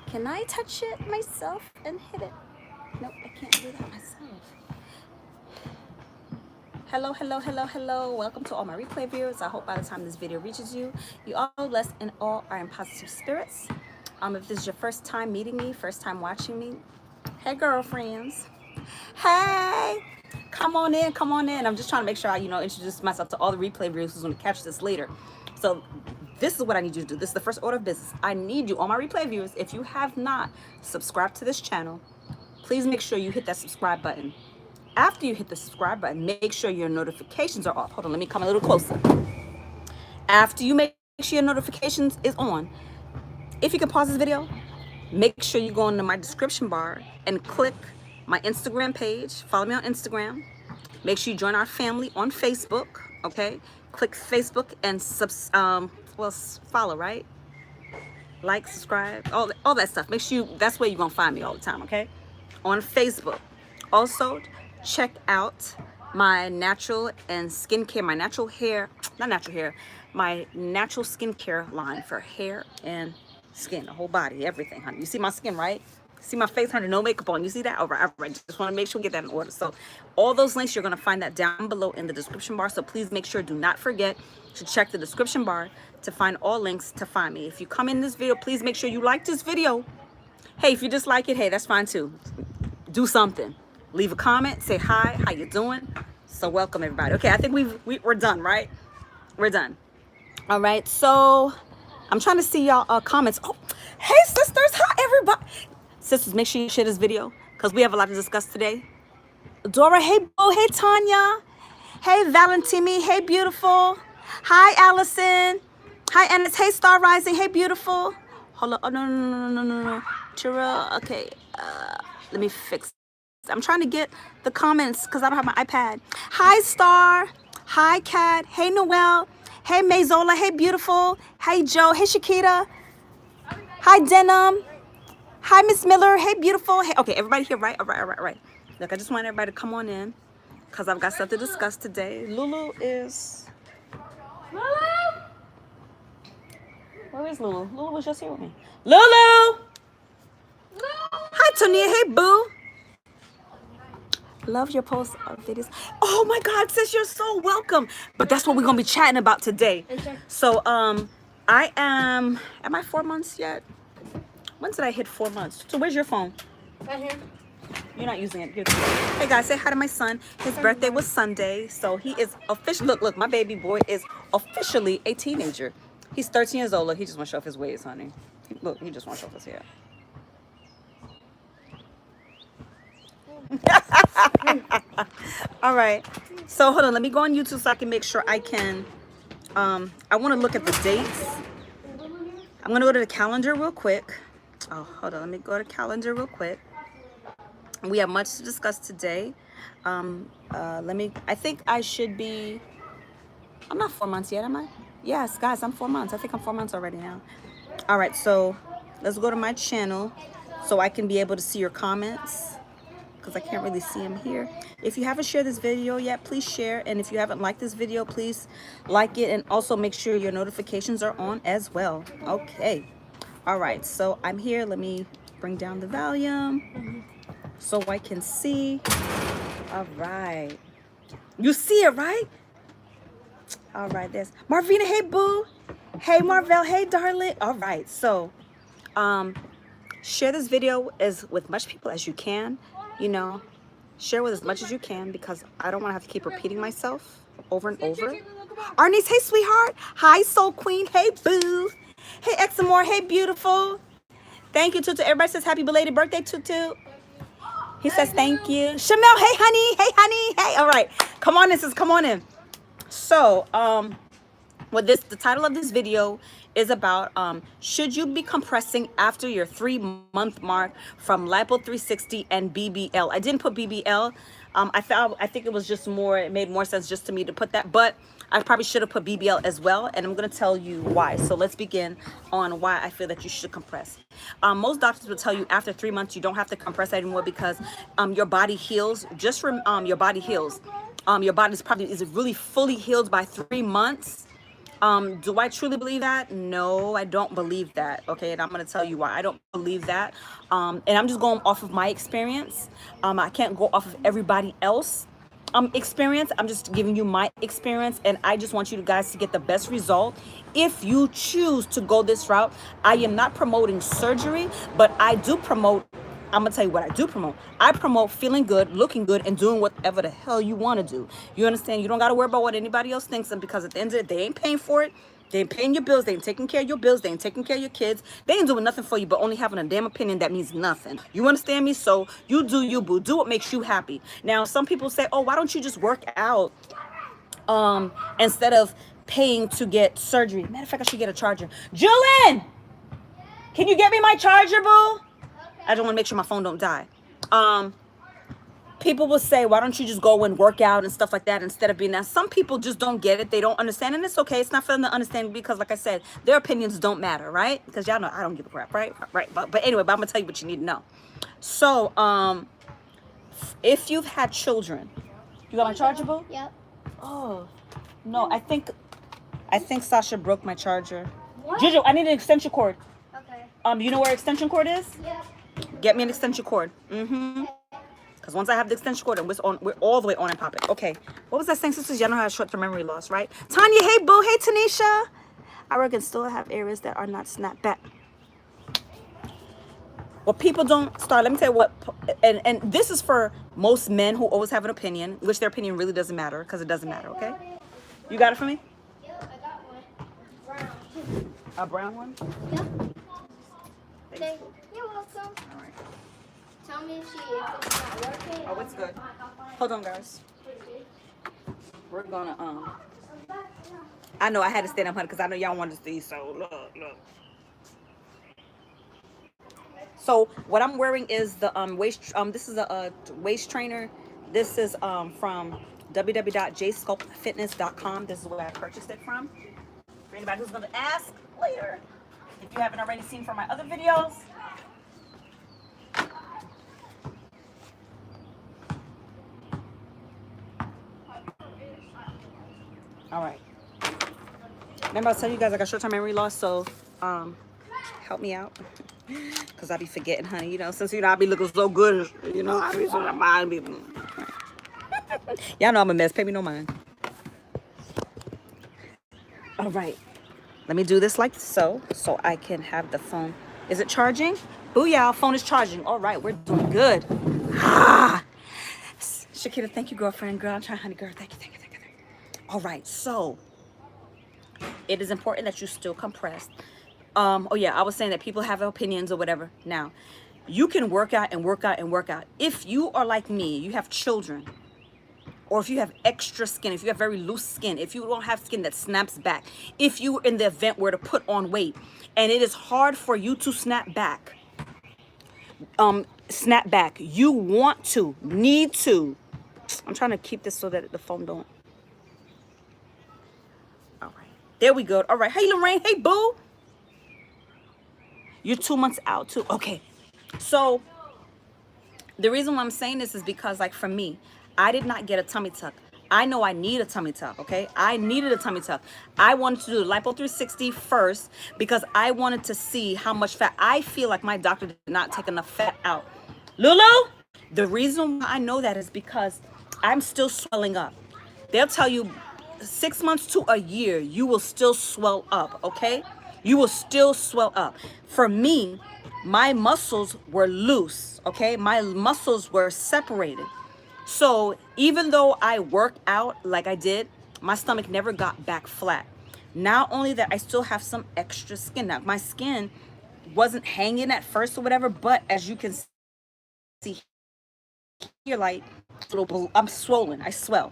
Can I touch it myself and hit it? Nope, I can't do that myself. Hello, hello, hello, hello. Welcome to all my replay viewers. I hope by the time this video reaches you, you all are blessed and all are in positive spirits. If this is your first time meeting me, first time watching me, hey girlfriends. Hey, come on in, come on in. I'm just trying to make sure I, introduce myself to all the replay viewers who's going to catch this later. So this is what I need you to do. This is the first order of business. I need you, all my replay viewers, if you have not subscribed to this channel, please make sure you hit that subscribe button. After you hit the subscribe button, make sure your notifications are off. Hold on, let me come a little closer. After you make sure your notifications is on, if you can pause this video, make sure you go into my description bar and click my Instagram page. Follow me on Instagram. Make sure you join our family on Facebook, okay? Click Facebook and follow, right? Like, subscribe, all that stuff. Make sure that's where you're gonna find me all the time, okay? On Facebook. Also, check out my natural and skincare, my natural skincare line for hair and skin, the whole body, everything, honey. You see my skin, right? See my face, honey, no makeup on. You see that? All right. Just want to make sure we get that in order. So all those links, you're going to find that down below in the description bar. So please make sure, do not forget to check the description bar to find all links to find me. If you come in this video, please make sure you like this video. Hey, if you dislike it, hey, that's fine too. Do something. Leave a comment, say hi, how you doing? So welcome everybody. Okay, I think we're done, right? We're done. All right, so I'm trying to see y'all comments. Oh, hey sisters, hi everybody. Sisters, make sure you share this video because we have a lot to discuss today. Dora, hey Bo, hey Tanya, hey Valentini, hey beautiful. Hi Allison, hi Ennis, hey Star Rising, hey beautiful. Hold on, oh no. Chira, okay, let me fix. I'm trying to get the comments because I don't have my iPad. Hi, Star. Hi, Kat. Hey, Noelle. Hey, Mayzola. Hey, beautiful. Hey, Joe. Hey, Shakita. Hi, Denim. Hi, Miss Miller. Hey, beautiful. Hey, okay, everybody here, right? All right. Look, I just want everybody to come on in because I've got stuff to discuss today. Lulu is... Lulu? Where is Lulu? Lulu was just here with me. Lulu! Hi, Tonia. Hey, boo. Love your posts or videos. Oh my God, sis, you're so welcome. But that's what we're gonna be chatting about today. So I am I 4 months yet? When did I hit 4 months? So where's your phone? Right here. You're not using it. Here. Hey guys, say hi to my son. His birthday was Sunday, so he is officially, look, my baby boy is officially a teenager. He's 13 years old. Look, he just wanna show off his ways, honey. Look, he just wanna show off his hair. All right, so hold on, let me go on YouTube so I can make sure I can I want to look at the dates. I'm gonna go to the calendar real quick. Oh, hold on, let me go to calendar real quick. We have much to discuss today. I think I should be, I'm not 4 months yet, am I? Yes, guys, I'm 4 months. I think I'm 4 months already now. All right, so let's go to my channel so I can be able to see your comments, because I can't really see them here. If you haven't shared this video yet, please share. And if you haven't liked this video, please like it. And also make sure your notifications are on as well. Okay. All right. So I'm here. Let me bring down the volume so I can see. All right. You see it, right? All right. There's Marvina. Hey, boo. Hey, Marvell. Hey, darling. All right. So share this video with much people as you can. Share with as much as you can because I don't want to have to keep repeating myself over and over. Arnice, hey, sweetheart. Hi, Soul Queen. Hey, boo. Hey, Examore. Hey, beautiful. Thank you, Tutu. Everybody says happy belated birthday, Tutu. He says thank you. Shamel, hey, honey. Hey, honey. Hey, all right. Come on in, sis. Come on in. So, the title of this video is about should you be compressing after your 3-month mark from Lipo 360 and BBL. I didn't put BBL. I think it was just it made more sense just to me to put that, but I probably should have put BBL as well, and I'm going to tell you why. So let's begin on why I feel that you should compress. Most doctors will tell you after 3 months you don't have to compress anymore because your body heals. Your body heals. Your body is really fully healed by 3 months. Do I truly believe that? No, I don't believe that. Okay, and I'm gonna tell you why I don't believe that. And I'm just going off of my experience. I can't go off of everybody else experience. I'm just giving you my experience, and I just want you guys to get the best result if you choose to go this route. I am not promoting surgery, but I do promote, I'm gonna tell you what I do promote. I promote feeling good, looking good, and doing whatever the hell you want to do. You understand? You don't gotta worry about what anybody else thinks, and because at the end of the day, they ain't paying for it. They ain't paying your bills. They ain't taking care of your bills. They ain't taking care of your kids. They ain't doing nothing for you but only having a damn opinion that means nothing. You understand me? So you do you, boo. Do what makes you happy. Now, some people say, oh, why don't you just work out instead of paying to get surgery? Matter of fact, I should get a charger. Julian, can you get me my charger, boo? I just want to make sure my phone don't die. People will say, why don't you just go and work out and stuff like that instead of being that? Some people just don't get it. They don't understand. And it's okay. It's not for them to understand because, like I said, their opinions don't matter, right? Because y'all know I don't give a crap, right? Right. But anyway, but I'm going to tell you what you need to know. So, if you've had children, you got my charger, boo? Yep. Oh, no. I think Sasha broke my charger. What? Jojo, I need an extension cord. Okay. You know where extension cord is? Yep. Get me an extension cord. Because once I have the extension cord, and we're all the way on and popping. Okay. What was that saying, sisters? Y'all know how to short-term memory loss, right? Tanya, hey, boo. Hey, Tanisha. I reckon still have areas that are not snapped back. What people don't start, let me tell you what, and this is for most men who always have an opinion, which their opinion really doesn't matter, because it doesn't matter, okay? You got it for me? Yep, I got one. Brown. A brown one? Yep. You're welcome. All right. Tell me if it's not working. Oh, it's good. Hold on, guys. We're gonna, I know I had to stand up, honey, because I know y'all wanted to see, so look. So what I'm wearing is the waist, this is a waist trainer. This is from www.jsculptfitness.com. This is where I purchased it from. For anybody who's gonna ask later, if you haven't already seen from my other videos. All right. Remember I was telling you guys I got short-term memory loss, so help me out. Because I be forgetting, honey. You know, since I be looking so good, I be so mind be. Y'all know I'm a mess. Pay me no mind. All right. Let me do this like so I can have the phone. Is it charging? Booyah, phone is charging. All right, we're doing good. Shakira, thank you, girlfriend. Girl, I'm trying, honey, girl. Thank you. All right, so it is important that you still compress. Oh yeah, I was saying that people have opinions or whatever. Now, you can work out. If you are like me, you have children, or if you have extra skin, if you have very loose skin, if you don't have skin that snaps back, if you in the event were to put on weight, and it is hard for you to snap back, you need to. I'm trying to keep this so that the phone don't. All right, there we go. All right, hey Lorraine, hey boo. You're 2 months out too. Okay. So the reason why I'm saying this is because, like, for me, I did not get a tummy tuck. I know I need a tummy tuck, okay? I needed a tummy tuck. I wanted to do the Lipo 360 first because I wanted to see how much fat. I feel like my doctor did not take enough fat out. Lulu, the reason why I know that is because I'm still swelling up. They'll tell you 6 months to a year, you will still swell up, okay? You will still swell up. For me, my muscles were loose, okay? My muscles were separated. So even though I worked out like I did, my stomach never got back flat. Not only that, I still have some extra skin. Now, my skin wasn't hanging at first or whatever, but as you can see here, like, I'm swollen. I swell.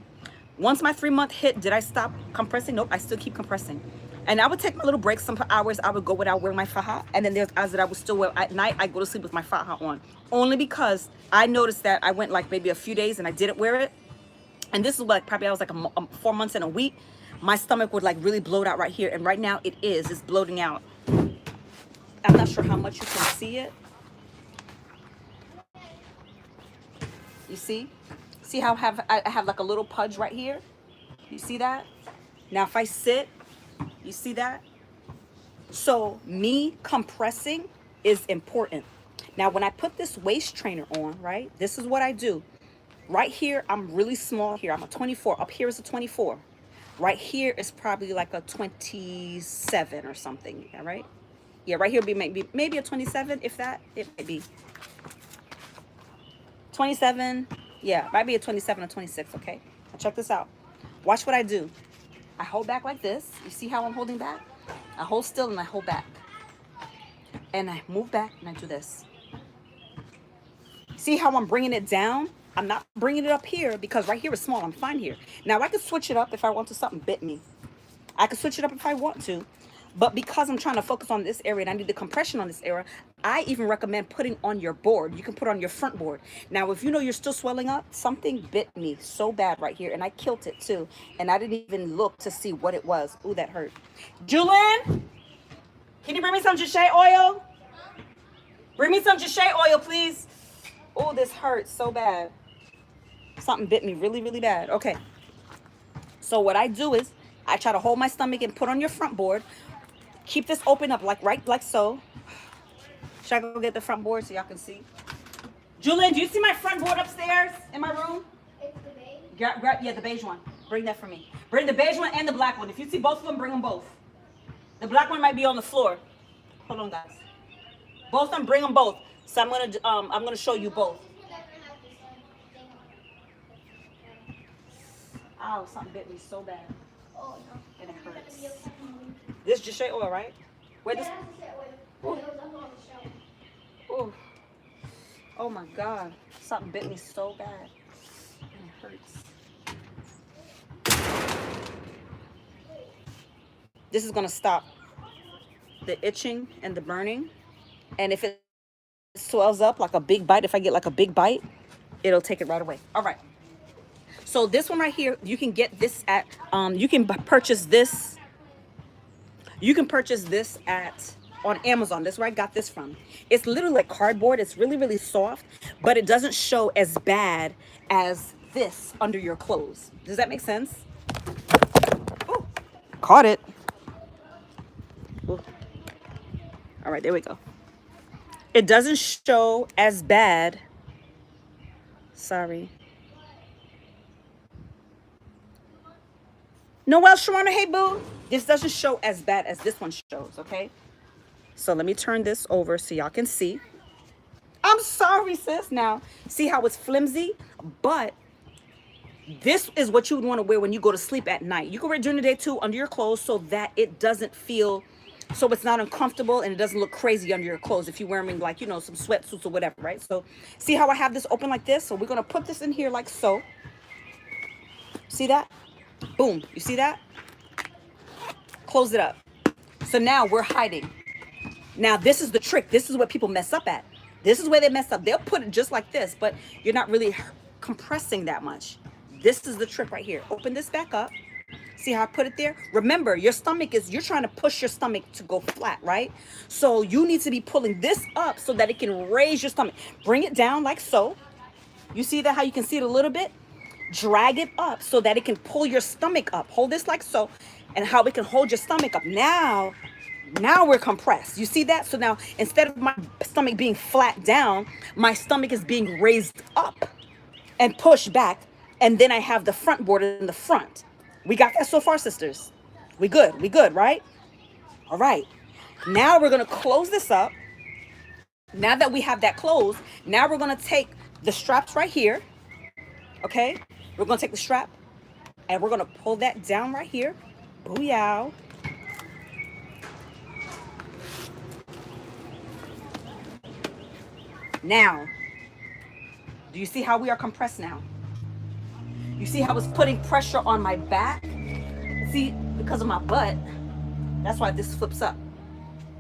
Once my 3 month hit, did I stop compressing? Nope, I still keep compressing. And I would take my little breaks. Some hours I would go without wearing my faja. And then there's hours that I would still wear. At night, I go to sleep with my faja on. Only because I noticed that I went like maybe a few days and I didn't wear it. And this is like probably I was like 4 months and a week. My stomach would like really bloat out right here. And right now it's bloating out. I'm not sure how much you can see it. You see? See how I have like a little pudge right here? You see that? Now if I sit, You see that? So me compressing is important. Now, when I put this waist trainer on, right, this is what I do. Right here, I'm really small here. I'm a 24. Up here is a 24. Right here is probably like a 27 or something. Yeah, right? Yeah, right here would be maybe a 27, if that. It might be 27. Yeah, might be a 27 or 26, okay? Now check this out. Watch what I do. I hold back like this. You see how I'm holding back? I hold still and I hold back. And I move back and I do this. See how I'm bringing it down? I'm not bringing it up here because right here is small. I'm fine here. Now, I could switch it up if I want to. Something bit me. I could switch it up if I want to. But because I'm trying to focus on this area and I need the compression on this area, I even recommend putting on your board. You can put on your front board. Now, if you know you're still swelling up, something bit me so bad right here. And I killed it too. And I didn't even look to see what it was. Ooh, that hurt. Julian, can you bring me some Jsheaoil? Bring me some Jsheaoil, please. Oh, this hurts so bad. Something bit me really, really bad. Okay. So what I do is I try to hold my stomach and put on your front board. Keep this open up like so. Should I go get the front board so y'all can see? Julian, do you see my front board upstairs in my room? It's the beige. Yeah, the beige one. Bring that for me. Bring the beige one and the black one. If you see both of them, bring them both. The black one might be on the floor. Hold on, guys. Both of them, bring them both. So I'm gonna show you both. Ow, something bit me so bad. Oh no. And it hurts. This Jsheaoil, right? Where this? Oh. Oh my God. Something bit me so bad. And it hurts. This is gonna stop the itching and the burning. And if it swells up like a big bite, if I get like a big bite, it'll take it right away. All right. So this one right here, you can get this at, you can purchase this. You can purchase this on Amazon. That's where I got this from. It's literally like cardboard. It's really, really soft, but it doesn't show as bad as this under your clothes. Does that make sense? Ooh, caught it. Ooh. All right, there we go. It doesn't show as bad. Sorry. Noelle Shawana, hey boo. This doesn't show as bad as this one shows, okay? So let me turn this over so y'all can see. I'm sorry, sis. Now, see how it's flimsy? But this is what you would want to wear when you go to sleep at night. You can wear it during the day too under your clothes so that it doesn't feel, so it's not uncomfortable and it doesn't look crazy under your clothes if you're wearing like, you know, some sweatsuits or whatever, right? So see how I have this open like this? So we're going to put this in here like so. See that? Boom. You see that? Close it up. So now we're hiding. Now this is the trick. This is what people mess up at. This is where they mess up. They'll put it just like this, but you're not really compressing that much. This is the trick right here. Open this back up. See how I put it there? Remember, your stomach is, you're trying to push your stomach to go flat, right? So you need to be pulling this up so that it can raise your stomach. Bring it down like so. You see that, how you can see it a little bit? Drag it up so that it can pull your stomach up. Hold this like so, and how it can hold your stomach up. Now we're compressed. You see that? So now instead of my stomach being flat down, my stomach is being raised up and pushed back. And then I have the front board in the front. We got that so far, sisters? We good, right? All right. Now we're going to close this up. Now that we have that closed, now we're going to take the straps right here. Okay? We're going to take the strap and we're going to pull that down right here. Booyah. Now, do you see how we are compressed now? You see how it's putting pressure on my back? See, because of my butt, that's why this flips up.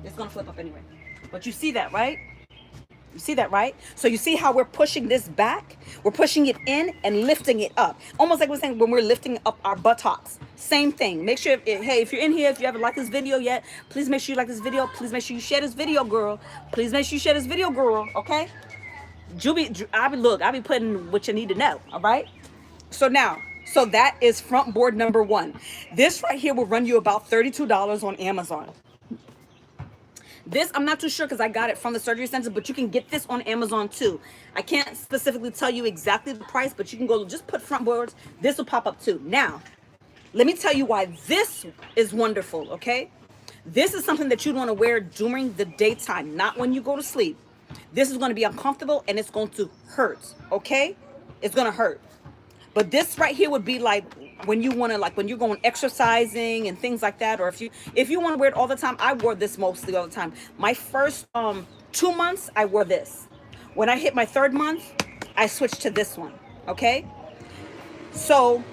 It's going to flip up anyway. But you see that, right? You see that, right? So you see how we're pushing this back? We're pushing it in and lifting it up. Almost like we're saying when we're lifting up our buttocks. Same thing. Make sure, hey, if you're in here, if you haven't liked this video yet, please make sure you like this video. Please make sure you share this video, girl. Please make sure you share this video, girl. Okay? I'll be putting what you need to know. All right? So now, So that is front board number one. This right here will run you about $32 on Amazon. This, I'm not too sure because I got it from the surgery center, but you can get this on Amazon too. I can't specifically tell you exactly the price, but you can go just put front boards. This will pop up too. Now, let me tell you why this is wonderful, okay? This is something that you'd want to wear during the daytime, not when you go to sleep. This is going to be uncomfortable and it's going to hurt, okay? It's going to hurt. But this right here would be like when you want to, like when you're going exercising and things like that, or if you want to wear it all the time. I wore this mostly all the time. My first 2 months I wore this. When I hit my 3rd month, I switched to this one, okay? So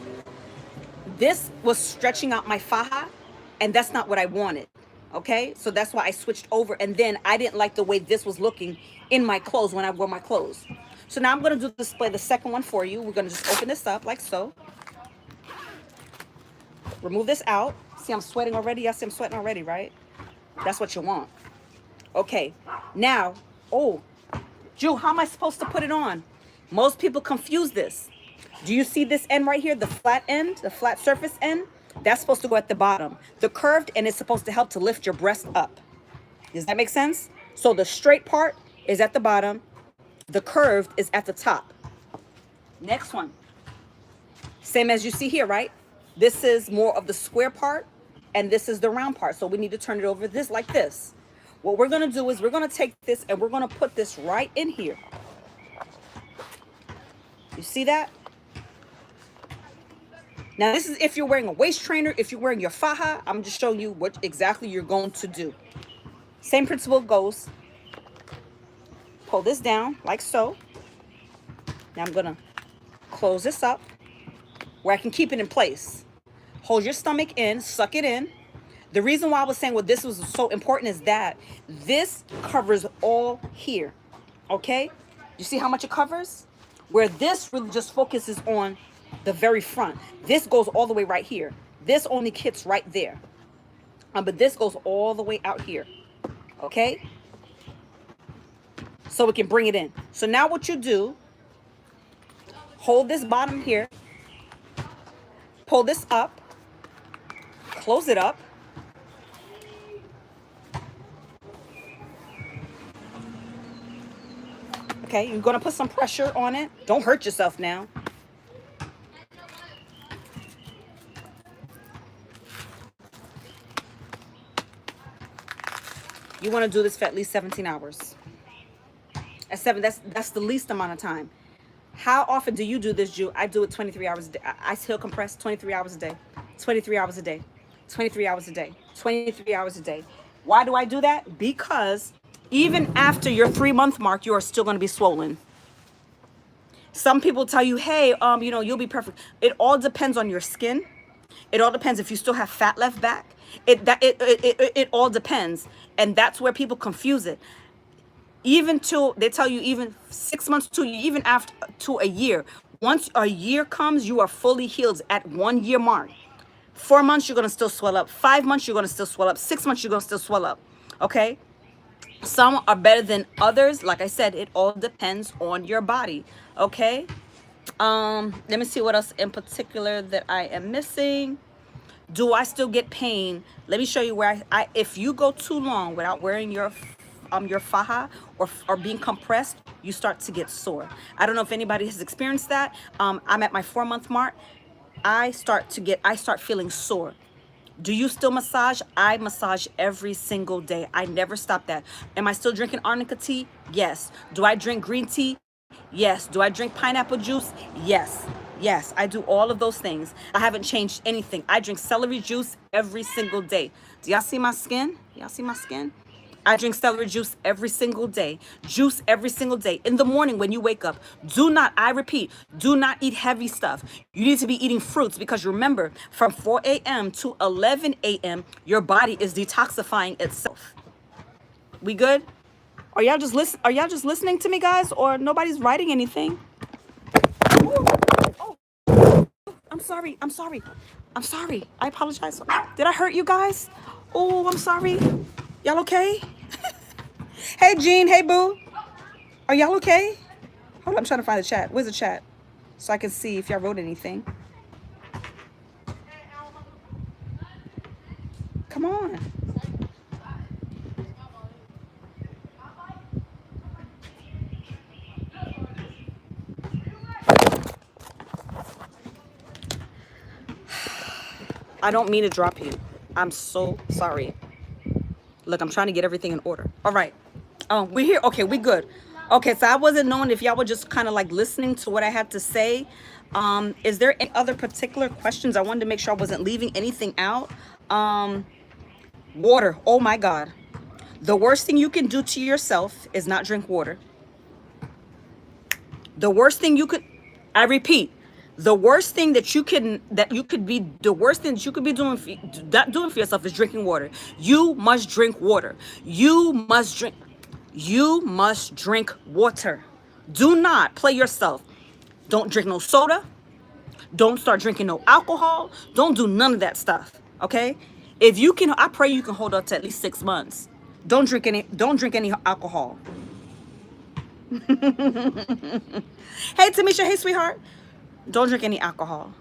this was stretching out my faja, and that's not what I wanted, okay? So that's why I switched over, and then I didn't like the way this was looking in my clothes when I wore my clothes. So now I'm going to display the second one for you. We're going to just open this up like so. Remove this out. See, I'm sweating already. Y'all see I'm sweating already, right? That's what you want. Okay. Now, oh, Ju, how am I supposed to put it on? Most people confuse this. Do you see this end right here? The flat end, the flat surface end? That's supposed to go at the bottom. The curved end is supposed to help to lift your breast up. Does that make sense? So the straight part is at the bottom. The curved is at the top. Next one. Same as you see here, right? This is more of the square part, and this is the round part. So we need to turn it over this like this. What we're going to do is we're going to take this and we're going to put this right in here. You see that? Now, this is if you're wearing a waist trainer, if you're wearing your faja. I'm just showing you what exactly you're going to do. Same principle goes. Pull this down like so. Now I'm going to close this up where I can keep it in place. Hold your stomach in, suck it in. The reason why I was saying what this was so important is that this covers all here, okay? You see how much it covers? Where this really just focuses on the very front. This goes all the way right here. This only hits right there. But this goes all the way out here, okay? So we can bring it in. So now what you do, hold this bottom here, pull this up, close it up. Okay, you're gonna put some pressure on it. Don't hurt yourself now. You wanna do this for at least 17 hours. That's the least amount of time. How often do you do this, Ju? I do it 23 hours a day. I still compress 23 hours a day, 23 hours a day, 23 hours a day, 23 hours a day. Why do I do that? Because even after your 3-month mark, you are still going to be swollen. Some people tell you, hey, you know, you'll be perfect. It all depends on your skin. It all depends if you still have fat left back. It all depends. And that's where people confuse it. Even till they tell you even 6 months to even after to a year. Once a year comes, you are fully healed at 1 year mark. 4 months, you're going to still swell up. 5 months, you're going to still swell up. 6 months, you're going to still swell up. Okay? Some are better than others. Like I said, it all depends on your body. Okay? Let me see what else in particular that I am missing. Do I still get pain? Let me show you where I if you go too long without wearing your faja or being compressed, you start to get sore. I don't know if anybody has experienced that. I'm at my 4-month mark. I start feeling sore. Do you still massage? I massage every single day. I never stop that. Am I still drinking arnica tea? Yes. Do I drink green tea? Yes. Do I drink pineapple juice? Yes. Yes, I do all of those things. I haven't changed anything. I drink celery juice every single day. Do y'all see my skin? Y'all see my skin? I drink celery juice every single day. Juice every single day. In the morning when you wake up, I repeat, do not eat heavy stuff. You need to be eating fruits because remember, from 4 a.m. to 11 a.m., your body is detoxifying itself. We good? Are y'all just listening to me, guys, or nobody's writing anything? Ooh. Oh, I'm sorry. I apologize. Did I hurt you guys? Oh, I'm sorry. Y'all okay? Hey, Jean. Hey, Boo. Are y'all okay? Hold on, I'm trying to find the chat. Where's the chat? So I can see if y'all wrote anything. Come on. I don't mean to drop you. I'm so sorry. Look, I'm trying to get everything in order. All right. We're here. Okay, we good. Okay, so I wasn't knowing if y'all were just kind of like listening to what I had to say. Is there any other particular questions? I wanted to make sure I wasn't leaving anything out. Water. Oh my God. The worst thing you can do to yourself is not drink water. The worst thing you could, I repeat, the worst thing that you can, the worst thing that you could be doing for yourself is drinking water. You must drink water. You must drink water. Do not play yourself. Don't drink no soda. Don't start drinking no alcohol. Don't do none of that stuff. Okay? If you can, I pray you can hold up to at least 6 months. Don't drink any alcohol. Hey Tamisha, hey sweetheart. Don't drink any alcohol.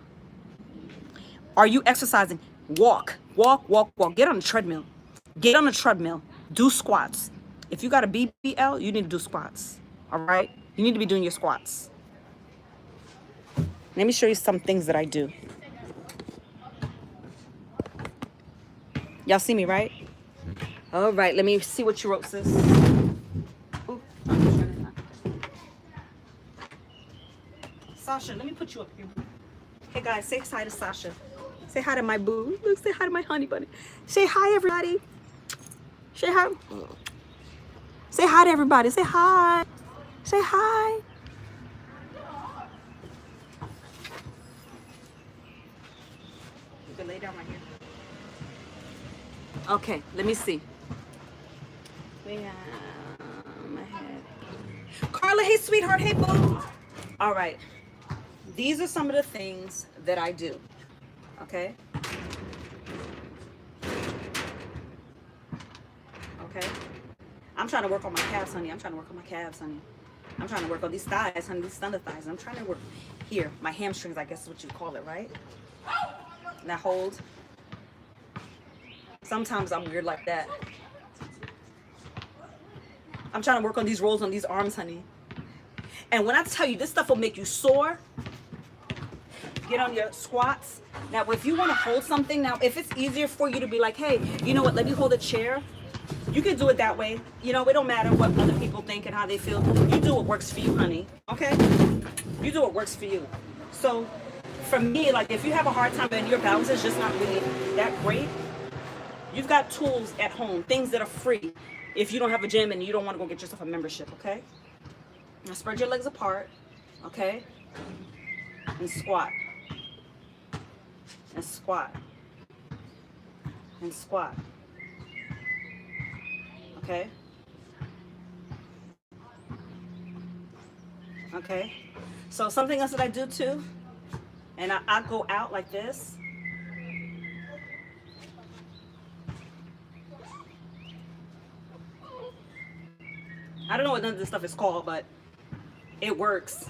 Are you exercising? Walk. Get on the treadmill. Do squats. If you got a BBL, you need to do squats. All right? You need to be doing your squats. Let me show you some things that I do. Y'all see me, right? All right, let me see what you wrote, sis. Ooh, Sasha, let me put you up here. Hey guys, say hi to Sasha. Say hi to my boo. Look, say hi to my honey bunny. Say hi, everybody. Say hi. Say hi to everybody. Say hi. Say hi. You can lay down right here. Okay, let me see. We have my head. Carla, hey sweetheart, hey boo. All right. These are some of the things that I do. Okay? Okay? I'm trying to work on my calves, honey. I'm trying to work on these thighs, honey, these thunder thighs. I'm trying to work here. My hamstrings, I guess is what you call it, right? Now hold. Sometimes I'm weird like that. I'm trying to work on these rolls on these arms, honey. And when I tell you this stuff will make you sore, get on your squats. Now, if you want to hold something, now, if it's easier for you to be like, hey, you know what, let me hold a chair, you can do it that way. You know, it don't matter what other people think and how they feel. You do what works for you, honey, okay? You do what works for you. So, for me, like, if you have a hard time and your balance is just not really that great, you've got tools at home, things that are free. If you don't have a gym and you don't want to go get yourself a membership, okay? Now spread your legs apart, okay? And squat. And squat. And squat. Okay? Okay? So something else that I do too, and I go out like this. I don't know what none of this stuff is called, but it works.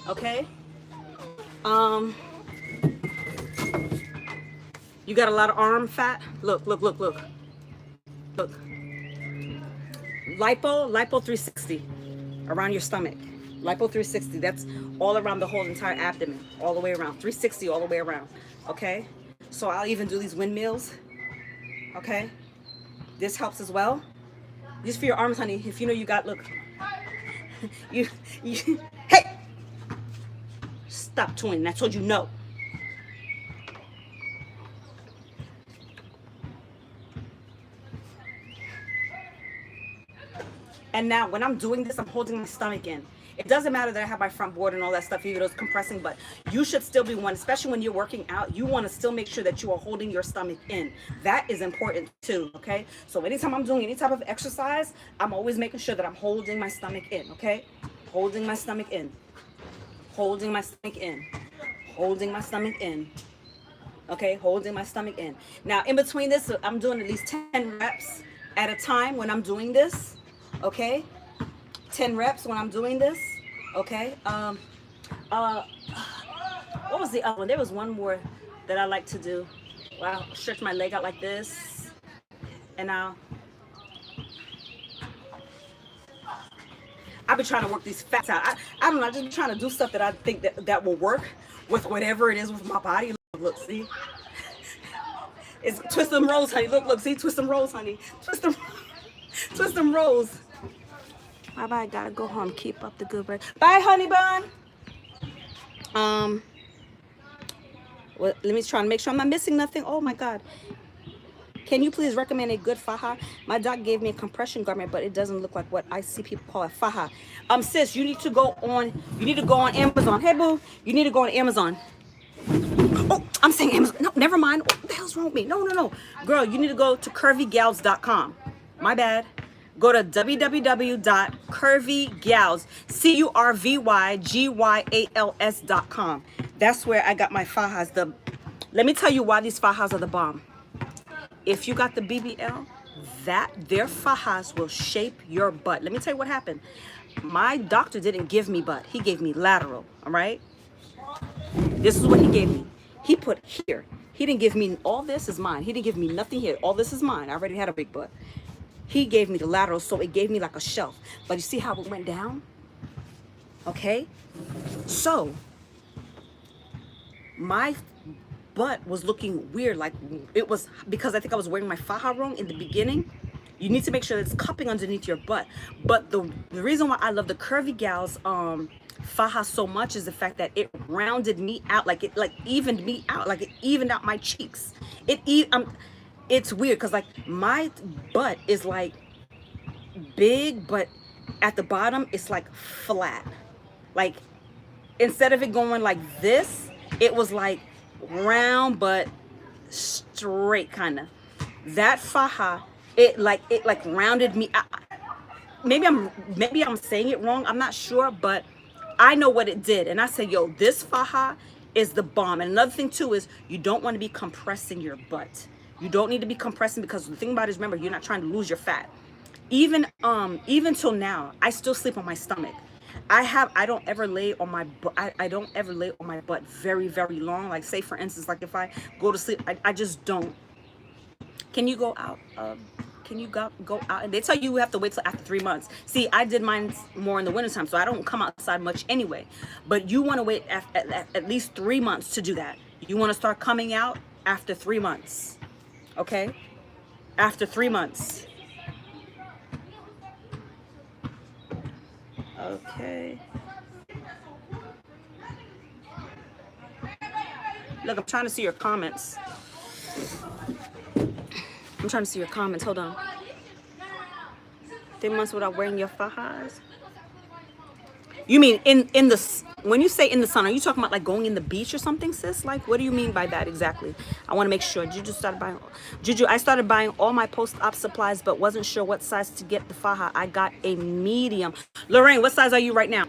Okay? You got a lot of arm fat? Look. Look. Lipo 360 around your stomach. Lipo 360, that's all around the whole entire abdomen, all the way around. 360 all the way around, okay? So I'll even do these windmills, okay? This helps as well. Just for your arms, honey. If you know you got, look. you hey! Stop toying. I told you no. And now when I'm doing this, I'm holding my stomach in. It doesn't matter that I have my front board and all that stuff, even though it's compressing, but you should still be one, especially when you're working out, you want to still make sure that you are holding your stomach in. That is important too, okay? So anytime I'm doing any type of exercise, I'm always making sure that I'm holding my stomach in, okay? Holding my stomach in. Holding my stomach in. Holding my stomach in. Okay, holding my stomach in. Now, in between this, I'm doing at least 10 reps at a time when I'm doing this, okay? 10 reps when I'm doing this, okay? What was the other one? There was one more that I like to do. Well, I'll stretch my leg out like this, and I've been trying to work these fats out. I don't know, I just been trying to do stuff that I think that will work with whatever it is with my body. Look, see? It's twist them rolls, honey. Look, see? Twist them rolls, honey. Twist them rolls. Bye-bye, gotta go home. Keep up the good work. Bye, honey bun. Well, let me try and make sure I'm not missing nothing. Oh my God. Can you please recommend a good faja? My doc gave me a compression garment, but it doesn't look like what I see people call a faja. Sis, you need to go on Amazon. Hey boo, you need to go on Amazon. Oh, I'm saying Amazon. No, never mind. What the hell's wrong with me? No. Girl, you need to go to curvygals.com. My bad. Go to www.curvygals, curvygals.com. That's where I got my fajas. Let me tell you why these fajas are the bomb. If you got the BBL, their fajas will shape your butt. Let me tell you what happened. My doctor didn't give me butt. He gave me lateral, all right? This is what he gave me. He put here. He didn't give me, all this is mine. He didn't give me nothing here. All this is mine. I already had a big butt. He gave me the lateral, so it gave me like a shelf. But you see how it went down? Okay? So, my butt was looking weird. Like, it was, because I think I was wearing my faja wrong in the beginning. You need to make sure that it's cupping underneath your butt. But the reason why I love the Curvy Gals faja so much is the fact that it rounded me out, like it evened me out, like it evened out my cheeks. It's weird because like my butt is like big, but at the bottom it's like flat. Like instead of it going like this, it was like round but straight kind of. That faja, it rounded me out. Maybe I'm saying it wrong. I'm not sure, but I know what it did. And I said, yo, this faja is the bomb. And another thing too is you don't want to be compressing your butt. You don't need to be compressing, because the thing about it is, remember, you're not trying to lose your fat. Even till now, I still sleep on my stomach. I don't ever lay on my butt. I don't ever lay on my butt very, very long. Like say for instance, like if I go to sleep, I just don't. Can you go out? Can you go out? And they tell you have to wait till after 3 months. See, I did mine more in the wintertime, so I don't come outside much anyway. But you want to wait at least 3 months to do that. You want to start coming out after 3 months. Okay? After 3 months. Okay. Look, I'm trying to see your comments. I'm trying to see your comments. Hold on. 3 months without wearing your fajas? You mean in the, when you say in the sun, are you talking about like going in the beach or something, sis? Like, what do you mean by that exactly? I want to make sure. Juju, I started buying all my post-op supplies, but wasn't sure what size to get the faja. I got a medium. Lorraine, what size are you right now?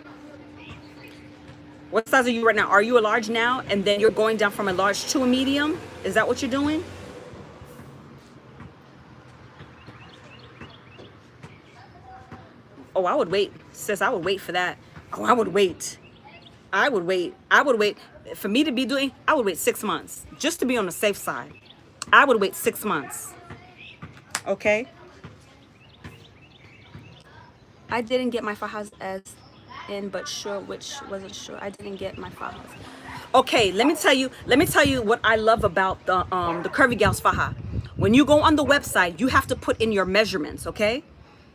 What size are you right now? Are you a large now, and then you're going down from a large to a medium? Is that what you're doing? Oh, I would wait, sis. I would wait for that. Oh, I would wait. I would wait. For me to be doing, I would wait 6 months just to be on the safe side. I would wait 6 months. Okay. I didn't get my fajas as in, but sure, which wasn't sure. I didn't get my fajas. Okay, let me tell you what I love about the Curvy Gals faja. When you go on the website, you have to put in your measurements, okay?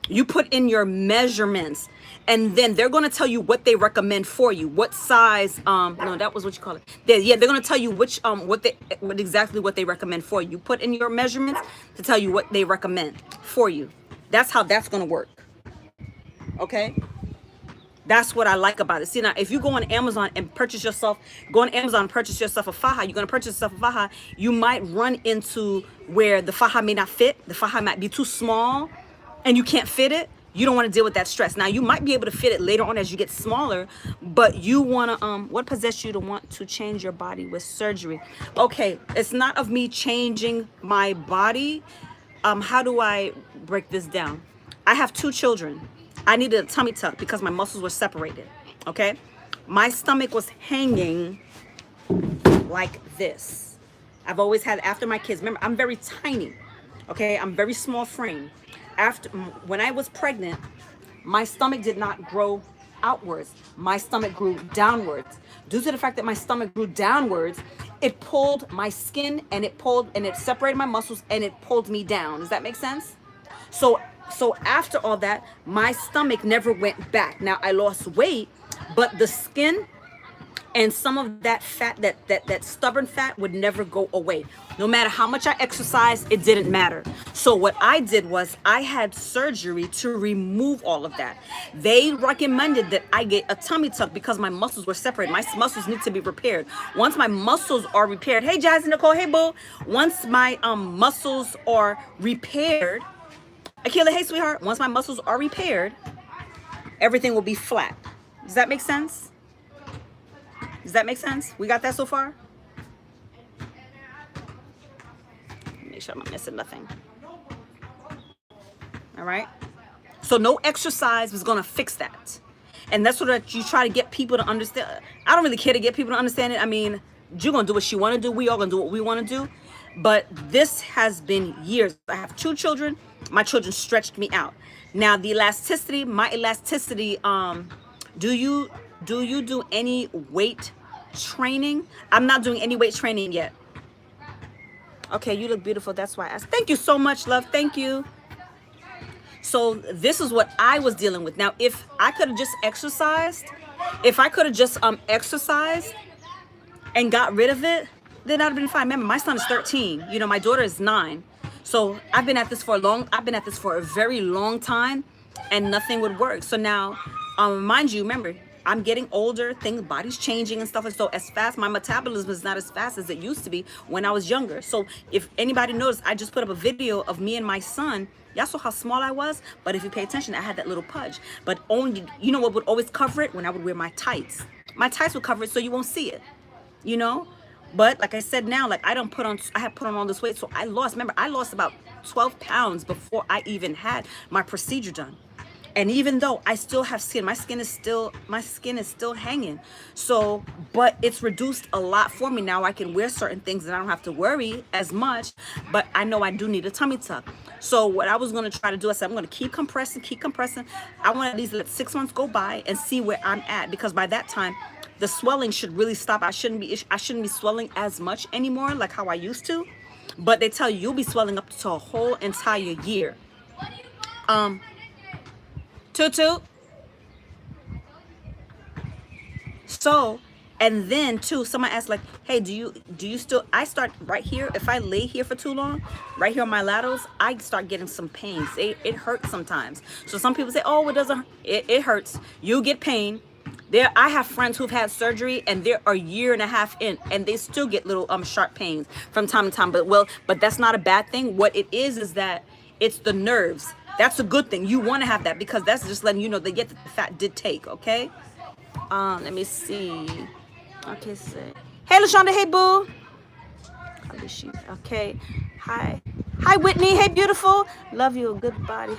You put in your measurements, and then they're going to tell you what they recommend for you. What size, no, that was what you call it. They're going to tell you which, exactly what they recommend for you. You put in your measurements to tell you what they recommend for you. That's how that's going to work. Okay? That's what I like about it. See, now, if you go on Amazon and purchase yourself a faja, you're going to purchase yourself a faja, you might run into where the faja may not fit. The faja might be too small, and you can't fit it. You don't want to deal with that stress. Now, you might be able to fit it later on as you get smaller, but you want to, what possessed you to want to change your body with surgery? Okay, it's not of me changing my body. How do I break this down? I have 2 children. I needed a tummy tuck because my muscles were separated, okay? My stomach was hanging like this. I've always had after my kids. Remember, I'm very tiny. Okay, I'm very small frame. After when I was pregnant, my stomach did not grow outwards. My stomach grew downwards. Due to the fact that my stomach grew downwards, it pulled my skin and it separated my muscles and it pulled me down. Does that make sense? So after all that, my stomach never went back. Now I lost weight, but the skin and some of that fat, that stubborn fat would never go away. No matter how much I exercised, it didn't matter. So what I did was I had surgery to remove all of that. They recommended that I get a tummy tuck because my muscles were separated. My muscles need to be repaired. Once my muscles are repaired, hey Jazzy Nicole, hey boo. Once my muscles are repaired, Akila, hey sweetheart. Once my muscles are repaired, everything will be flat. Does that make sense? Does that make sense? We got that so far? Make sure I'm not missing nothing. All right. So no exercise was going to fix that. And that's what you try to get people to understand. I don't really care to get people to understand it. I mean, you're going to do what you want to do. We all going to do what we want to do. But this has been years. I have 2 children. My children stretched me out. Now, the elasticity, my elasticity, do you do any weight training? I'm not doing any weight training yet. Okay, you look beautiful. That's why I asked. Thank you so much, love. Thank you. So this is what I was dealing with. Now, if I could have just exercised, exercised and got rid of it, then I'd have been fine. Remember, my son is 13. You know, my daughter is 9. So I've been at this for a very long time, and nothing would work. So now, mind you, remember, I'm getting older, body's changing and stuff. And so as fast, my metabolism is not as fast as it used to be when I was younger. So if anybody noticed, I just put up a video of me and my son. Y'all saw how small I was, but if you pay attention, I had that little pudge. But only, you know what would always cover it? When I would wear my tights. My tights would cover it so you won't see it, you know? But like I said now, like I had put on all this weight. So I lost about 12 pounds before I even had my procedure done. And even though I still have skin, my skin is still hanging. So, but it's reduced a lot for me. Now I can wear certain things and I don't have to worry as much, but I know I do need a tummy tuck. So what I was going to try to do, I said, I'm going to keep compressing. I want to at least let 6 months go by and see where I'm at, because by that time, the swelling should really stop. I shouldn't be swelling as much anymore like how I used to. But they tell you you'll be swelling up to a whole entire year. Toot. So, and then too, someone asked like, hey, do you still, I start right here, if I lay here for too long, right here on my laterals, I start getting some pains. It hurts sometimes. So some people say, oh, it doesn't, it hurts. You get pain. I have friends who've had surgery and they're a year and a half in and they still get little sharp pains from time to time. But that's not a bad thing. What it is that it's the nerves. That's a good thing. You want to have that because that's just letting you know that the fat did take, okay? Let me see. Okay, so hey LaShonda, hey boo. Okay. Hi Whitney, hey beautiful. Love you, good body.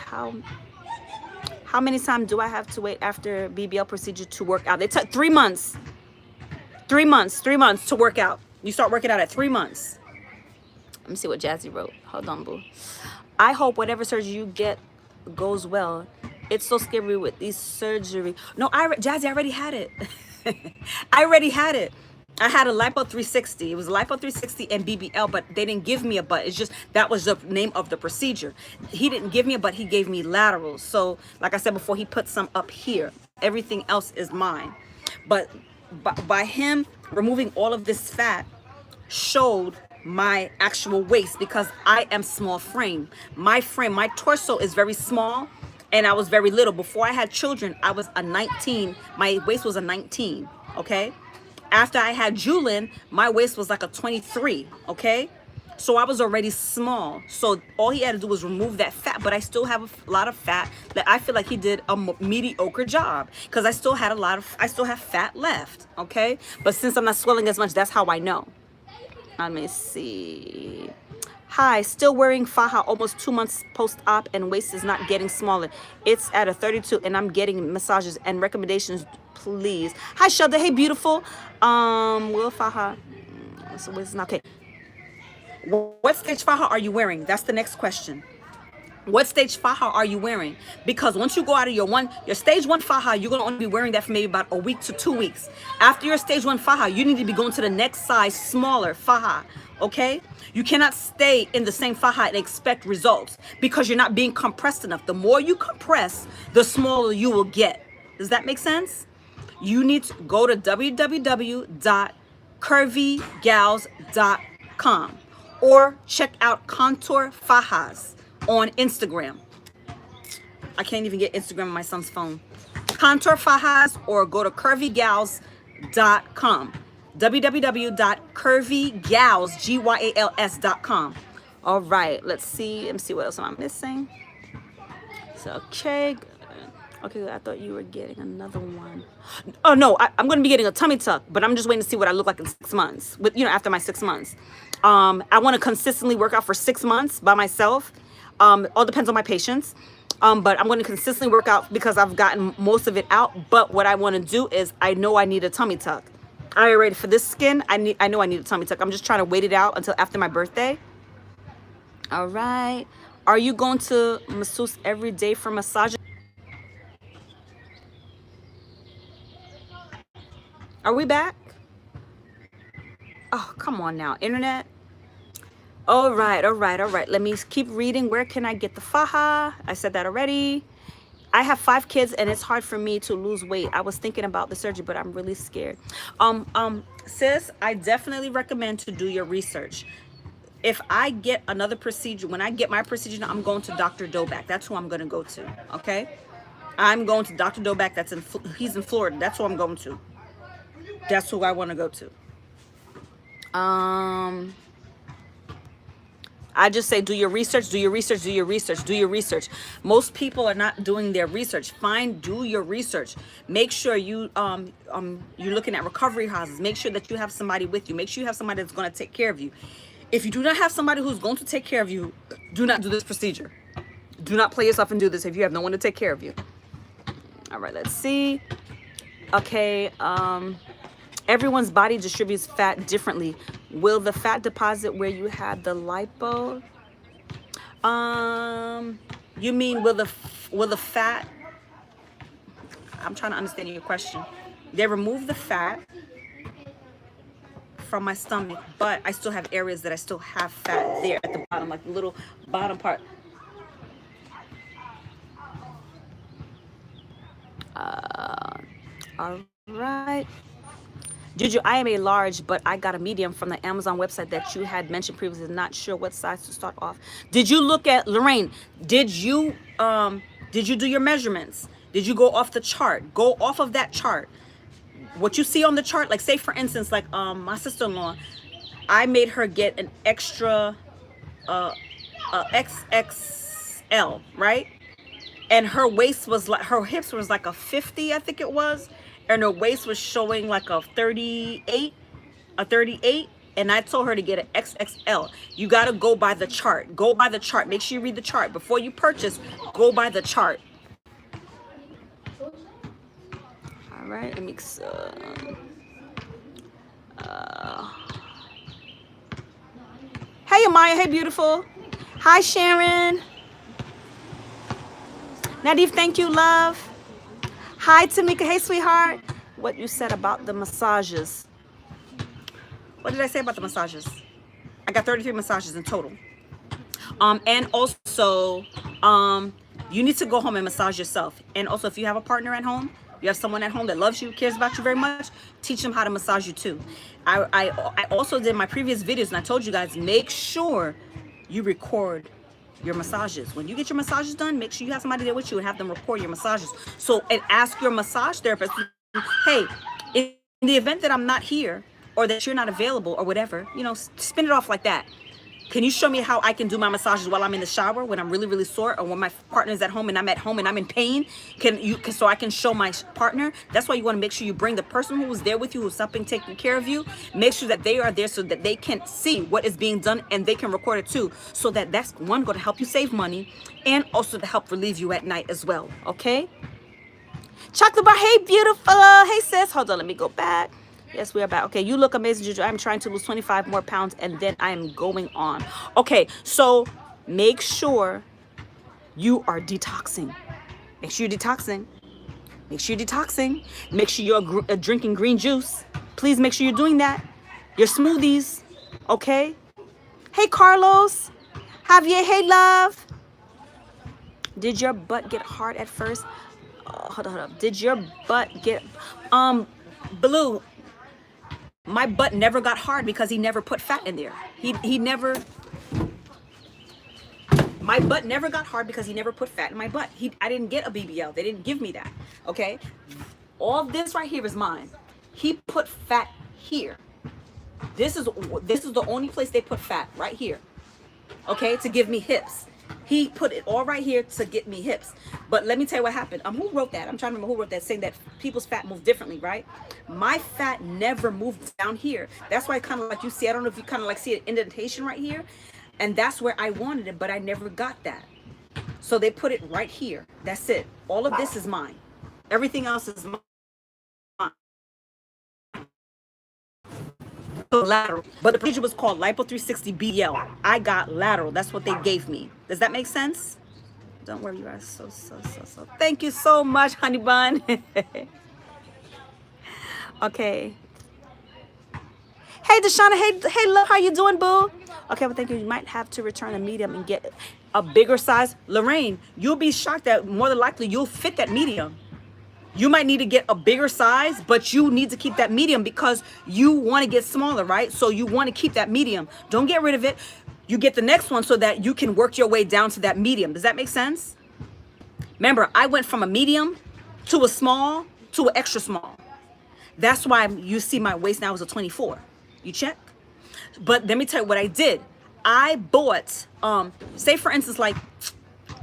How many times do I have to wait after BBL procedure to work out? They took 3 months. 3 months to work out. You start working out at 3 months. Let me see what Jazzy wrote. Hold on, boo. I hope whatever surgery you get goes well. It's so scary with these surgery. No, Jazzy, I already had it. I already had it. I had a Lipo 360. It was a Lipo 360 and BBL, but they didn't give me a butt. It's just, that was the name of the procedure. He didn't give me a butt. He gave me laterals. So like I said before, he put some up here. Everything else is mine. But by him removing all of this fat showed my actual waist, because I am small frame. My torso is very small and I was very little. Before I had children, I was a 19. My waist was a 19, okay? After I had Julin, my waist was like a 23, okay? So I was already small. So all he had to do was remove that fat, but I still have a lot of fat that I feel like he did a mediocre job, because I still have fat left, okay? But since I'm not swelling as much, that's how I know. Let me see. Hi, still wearing faja almost 2 months post-op and waist is not getting smaller. It's at a 32 and I'm getting massages and recommendations, please. Hi, Shelda. Hey, beautiful. Will faja. So it's not okay. What stage faja are you wearing? That's the next question. What stage faja are you wearing? Because once you go out of your stage 1 faja, you're going to only be wearing that for maybe about a week to 2 weeks. After your stage 1 faja, you need to be going to the next size smaller faja, okay? You cannot stay in the same faja and expect results because you're not being compressed enough. The more you compress, the smaller you will get. Does that make sense? You need to go to www.curvygals.com or check out Contour Fajas on Instagram. I can't even get Instagram on my son's phone. Contour Fajas, or go to curvygals.com. www.curvygals.com. All right, let's see what else am I missing. So, okay, I thought you were getting another one. Oh no, I'm going to be getting a tummy tuck, but I'm just waiting to see what I look like in 6 months. After my 6 months. I want to consistently work out for 6 months by myself. All depends on my patience. But I'm going to consistently work out because I've gotten most of it out. But what I want to do is, I know I need a tummy tuck. I already, for this skin, I know I need a tummy tuck. I'm just trying to wait it out until after my birthday. All right. Are you going to masseuse every day for massage? Are we back? Oh, come on now, internet. All right. Let me keep reading. Where can I get the faja? I said that already. I have 5 kids and it's hard for me to lose weight. I was thinking about the surgery, but I'm really scared. Sis, I definitely recommend to do your research. If I get another procedure, when I get my procedure, I'm going to Dr. Doback. That's who I'm going to go to. Okay. I'm going to Dr. Doback. He's in Florida. That's who I'm going to. That's who I want to go to. I just say, do your research. Most people are not doing their research. Do your research. Make sure you're looking at recovery houses. Make sure that you have somebody with you. Make sure you have somebody that's going to take care of you. If you do not have somebody who's going to take care of you, do not do this procedure. Do not play yourself and do this if you have no one to take care of you. All right, let's see. Okay, everyone's body distributes fat differently. Will the fat deposit where you had the lipo? You mean will the fat? I'm trying to understand your question. They remove the fat from my stomach, but I still have areas that I still have fat there at the bottom, like the little bottom part. All right. Juju, I am a large, but I got a medium from the Amazon website that you had mentioned previously. Not sure what size to start off. Did you look at, Lorraine, did you do your measurements? Did you go off the chart? Go off of that chart. What you see on the chart, like say for instance, like my sister-in-law, I made her get an extra XXL, right? And her waist was like, her hips was like a 50, I think it was. And her waist was showing like a 38. And I told her to get an XXL. You got to go by the chart. Go by the chart. Make sure you read the chart. Before you purchase, go by the chart. All right, let me hey, Amaya. Hey, beautiful. Hi, Sharon. Nadiv, thank you, love. Hi, Tamika. Hey, sweetheart. What you said about the massages. What did I say about the massages? I got 33 massages in total. And also, you need to go home and massage yourself. And also, if you have a partner at home, you have someone at home that loves you, cares about you very much, teach them how to massage you too. I also did my previous videos and I told you guys, make sure you record your massages. When you get your massages done, make sure you have somebody there with you and have them record your massages. So, and ask your massage therapist, hey, in the event that I'm not here or that you're not available or whatever, you know, spin it off like that. Can you show me how I can do my massages while I'm in the shower when I'm really, really sore, or when my partner's at home and I'm at home and I'm in pain? So I can show my partner? That's why you want to make sure you bring the person who was there with you, who's helping taking care of you. Make sure that they are there so that they can see what is being done and they can record it too. So that's one, going to help you save money and also to help relieve you at night as well. Okay? Chocolate bar, hey, beautiful. Hey, sis. Hold on, let me go back. Yes, we are back. Okay, you look amazing, Juju. I'm trying to lose 25 more pounds and then I am going on. Okay, so make sure you are detoxing. Make sure you're detoxing. Make sure you're detoxing. Make sure you're drinking green juice. Please make sure you're doing that. Your smoothies, okay? Hey, Carlos. Javier, hey, love. Did your butt get hard at first? Hold on. Did your butt get... Blue, my butt never got hard because he never put fat in there. He never... My butt never got hard because he never put fat in my butt. I didn't get a BBL. They didn't give me that, okay? All this right here is mine. He put fat here. This is the only place they put fat, right here, okay, to give me hips. He put it all right here to get me hips. But let me tell you what happened. Who wrote that? I'm trying to remember who wrote that, saying that people's fat move differently, right? My fat never moved down here. That's why kind of like you see, I don't know if you kind of like see an indentation right here. And that's where I wanted it, but I never got that. So they put it right here. That's it. All of this is mine. Everything else is mine. Lateral. But the procedure was called Lipo 360 BL. I got lateral. That's what they gave me. Does that make sense? Don't worry, you guys. So. Thank you so much, honey bun. Okay. Hey, Deshauna. Hey, love. How you doing, boo? Okay, well, thank you. You might have to return a medium and get a bigger size. Lorraine, you'll be shocked that more than likely you'll fit that medium. You might need to get a bigger size, but you need to keep that medium because you want to get smaller, right? So you want to keep that medium. Don't get rid of it. You get the next one so that you can work your way down to that medium. Does that make sense? Remember, I went from a medium to a small to an extra small. That's why you see my waist now is a 24. You check? But let me tell you what I did. I bought, say for instance, like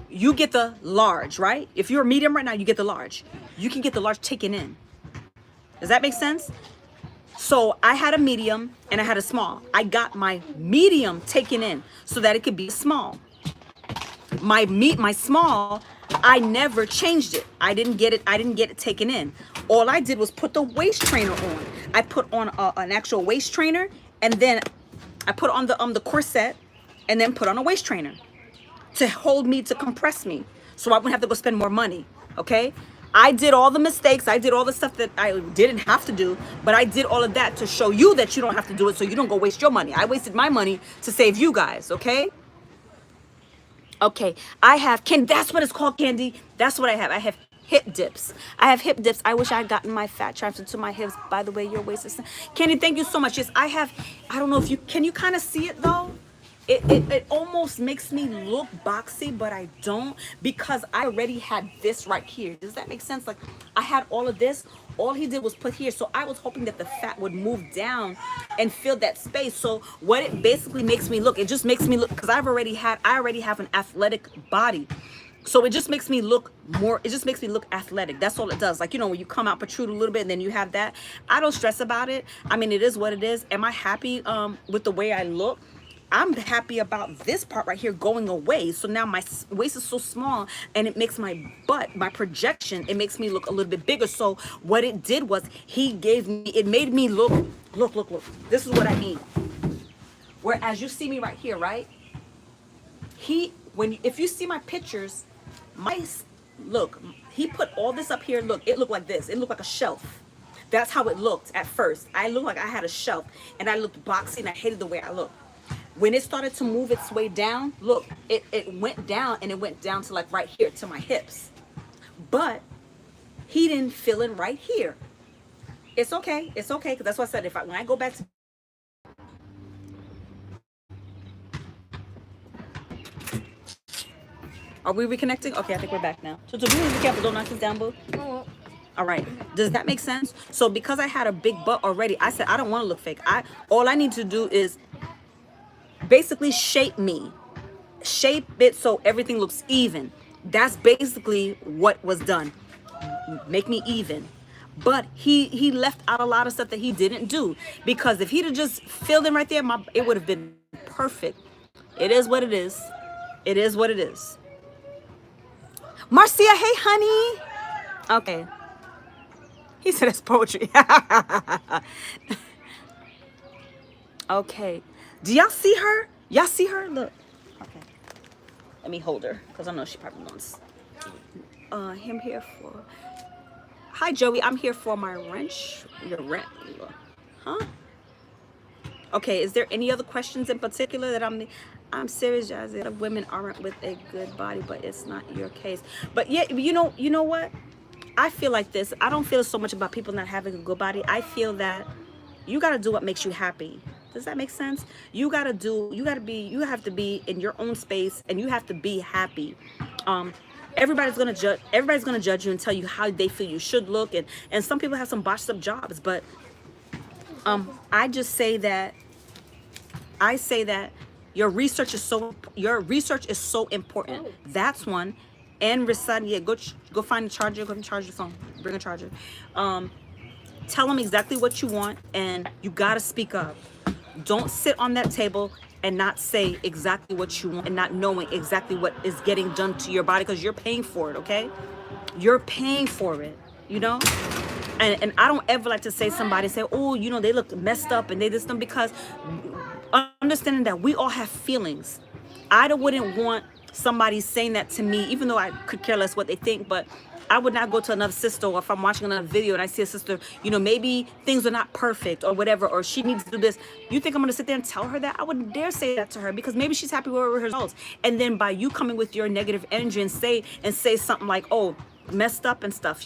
you get the large, right? If you're a medium right now, you get the large. You can get the large taken in. Does that make sense? So I had a medium and I had a small. I got my medium taken in so that it could be small. My small, I never changed it. I didn't get it taken in. All I did was put the waist trainer on. I put on an actual waist trainer, and then I put on the corset, and then put on a waist trainer to hold me, to compress me, so I wouldn't have to go spend more money. Okay? I did all the mistakes. I did all the stuff that I didn't have to do, but I did all of that to show you that you don't have to do it, so you don't go waste your money. I wasted my money to save you guys. Okay? Okay, I have that's what it's called, Candy. That's what I have. I have hip dips. I have hip dips. I wish I had gotten my fat transferred to my hips. By the way, your waist is... Candy, thank you so much. Yes, I have... I don't know if you... Can you kind of see it, though? It almost makes me look boxy, but I don't, because I already had this right here. Does that make sense? Like, I had all of this. All he did was put here. So I was hoping that the fat would move down and fill that space. So what it basically makes me look, it just makes me look, because I already have an athletic body. So it just makes me look more, it just makes me look athletic. That's all it does. Like, you know, when you come out protrude a little bit and then you have that. I don't stress about it. I mean, it is what it is. Am I happy with the way I look? I'm happy about this part right here going away. So now my waist is so small and it makes my butt, my projection, it makes me look a little bit bigger. So what it did was it made me look. This is what I mean. Whereas you see me right here, right? If you see my pictures, he put all this up here. Look, it looked like this. It looked like a shelf. That's how it looked at first. I looked like I had a shelf and I looked boxy and I hated the way I looked. When it started to move its way down, look, it went down, and it went down to like right here to my hips. But he didn't fill in right here. It's okay. It's okay, because that's what I said. When I go back to... Are we reconnecting? Okay, I think we're back now. So be careful. Don't knock this down, boo. All right. Does that make sense? So because I had a big butt already, I said I don't want to look fake. All I need to do is basically shape it so everything looks even. That's basically what was done. Make me even. But he left out a lot of stuff that he didn't do, because if he'd have just filled in right there, it would have been perfect. It is what it is. It is what it is. Marcia, hey honey. Okay. He said it's poetry. Okay. Do y'all see her? Y'all see her? Look. Okay. Let me hold her because I know she probably wants. Him here for. Hi, Joey. I'm here for my wrench. Your rent. Huh? Okay. Is there any other questions in particular that I'm serious, Jazzy. A lot of women aren't with a good body, but it's not your case. But yeah, you know what? I feel like this. I don't feel so much about people not having a good body. I feel that you got to do what makes you happy. Does that make sense? You have to be in your own space and you have to be happy. Everybody's going to judge you and tell you how they feel you should look. And some people have some botched up jobs, but, I say that your research is so important. That's one. And Rasad, yeah, go find a charger. Go charge your phone. Bring a charger. Tell them exactly what you want, and you gotta speak up. Don't sit on that table and not say exactly what you want and not knowing exactly what is getting done to your body because you're paying for it. Okay, you're paying for it. You know. And I don't ever like to say oh, they look messed up and they this them, because understanding that we all have feelings. I wouldn't want somebody saying that to me, even though I could care less what they think, but I would not go to another sister, or if I'm watching another video and I see a sister, maybe things are not perfect or whatever, or she needs to do this. You think I'm going to sit there and tell her that? I wouldn't dare say that to her, because maybe she's happy with her results. And then by you coming with your negative energy and say something like, oh, messed up and stuff,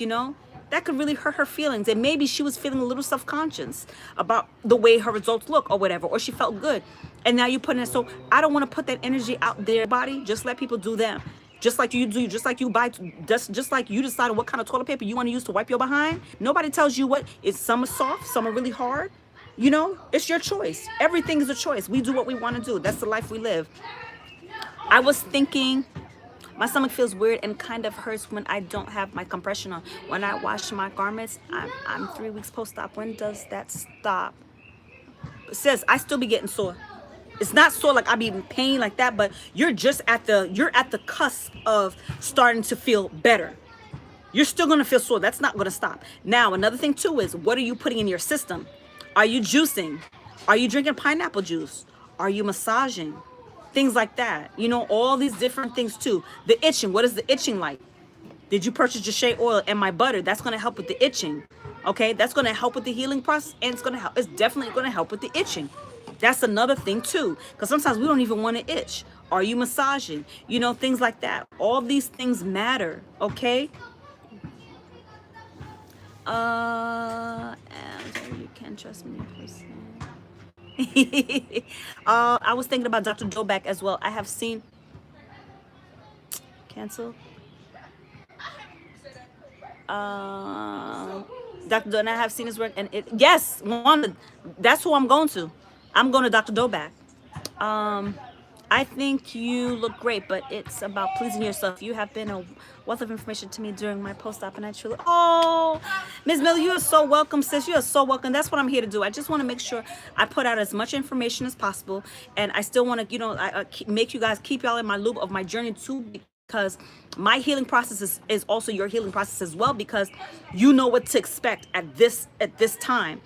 that could really hurt her feelings. And maybe she was feeling a little self-conscious about the way her results look or whatever, or she felt good. And now you put in it. So I don't want to put that energy out there, body. Just let people do them. Just like you do, just like you buy, just like you decided what kind of toilet paper you want to use to wipe your behind. Nobody tells you some are soft, some are really hard. It's your choice. Everything is a choice. We do what we want to do. That's the life we live. I was thinking, my stomach feels weird and kind of hurts when I don't have my compression on. When I wash my garments, I'm 3 weeks post-op. When does that stop? It says I still be getting sore. It's not sore like I be in pain like that, but you're at the cusp of starting to feel better. You're still gonna feel sore. That's not gonna stop. Now, another thing too is, what are you putting in your system? Are you juicing? Are you drinking pineapple juice? Are you massaging? Things like that. All these different things too. The itching. What is the itching like? Did you purchase Jsheaoil and my butter? That's gonna help with the itching. Okay, that's gonna help with the healing process, and it's definitely gonna help with the itching. That's another thing too, because sometimes we don't even want to itch. Are you massaging? Things like that. All these things matter, okay? And you can't trust me in person. I was thinking about Dr. Doback as well. I have seen. Cancel. Dr. Do, and I have seen his work, and yes, that's who I'm going to. I'm going to Dr. Doback. I think you look great, but it's about pleasing yourself. You have been a wealth of information to me during my post-op, and I truly, Ms. Miller, you are so welcome, sis. You are so welcome. That's what I'm here to do. I just want to make sure I put out as much information as possible, and I still want to, make you guys, keep y'all in my loop of my journey too, because my healing process is also your healing process as well, because you know what to expect at this time.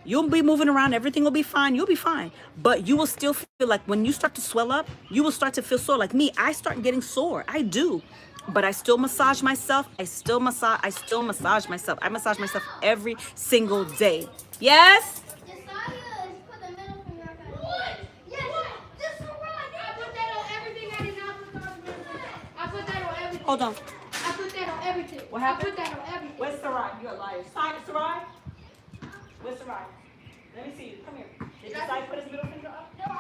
You'll be moving around, everything will be fine, you'll be fine, but you will still feel like when you start to swell up, you will start to feel sore. Like me, I start getting sore. I do, but I still massage myself. I massage myself. I massage myself every single day. Yes? Hold on. I put that on everything. What happened? I put that on everything. Where's Sarai? You're a liar. Sarai? Where's Sarai? Let me see you. Come here. Did Sarai put his middle finger up? No, I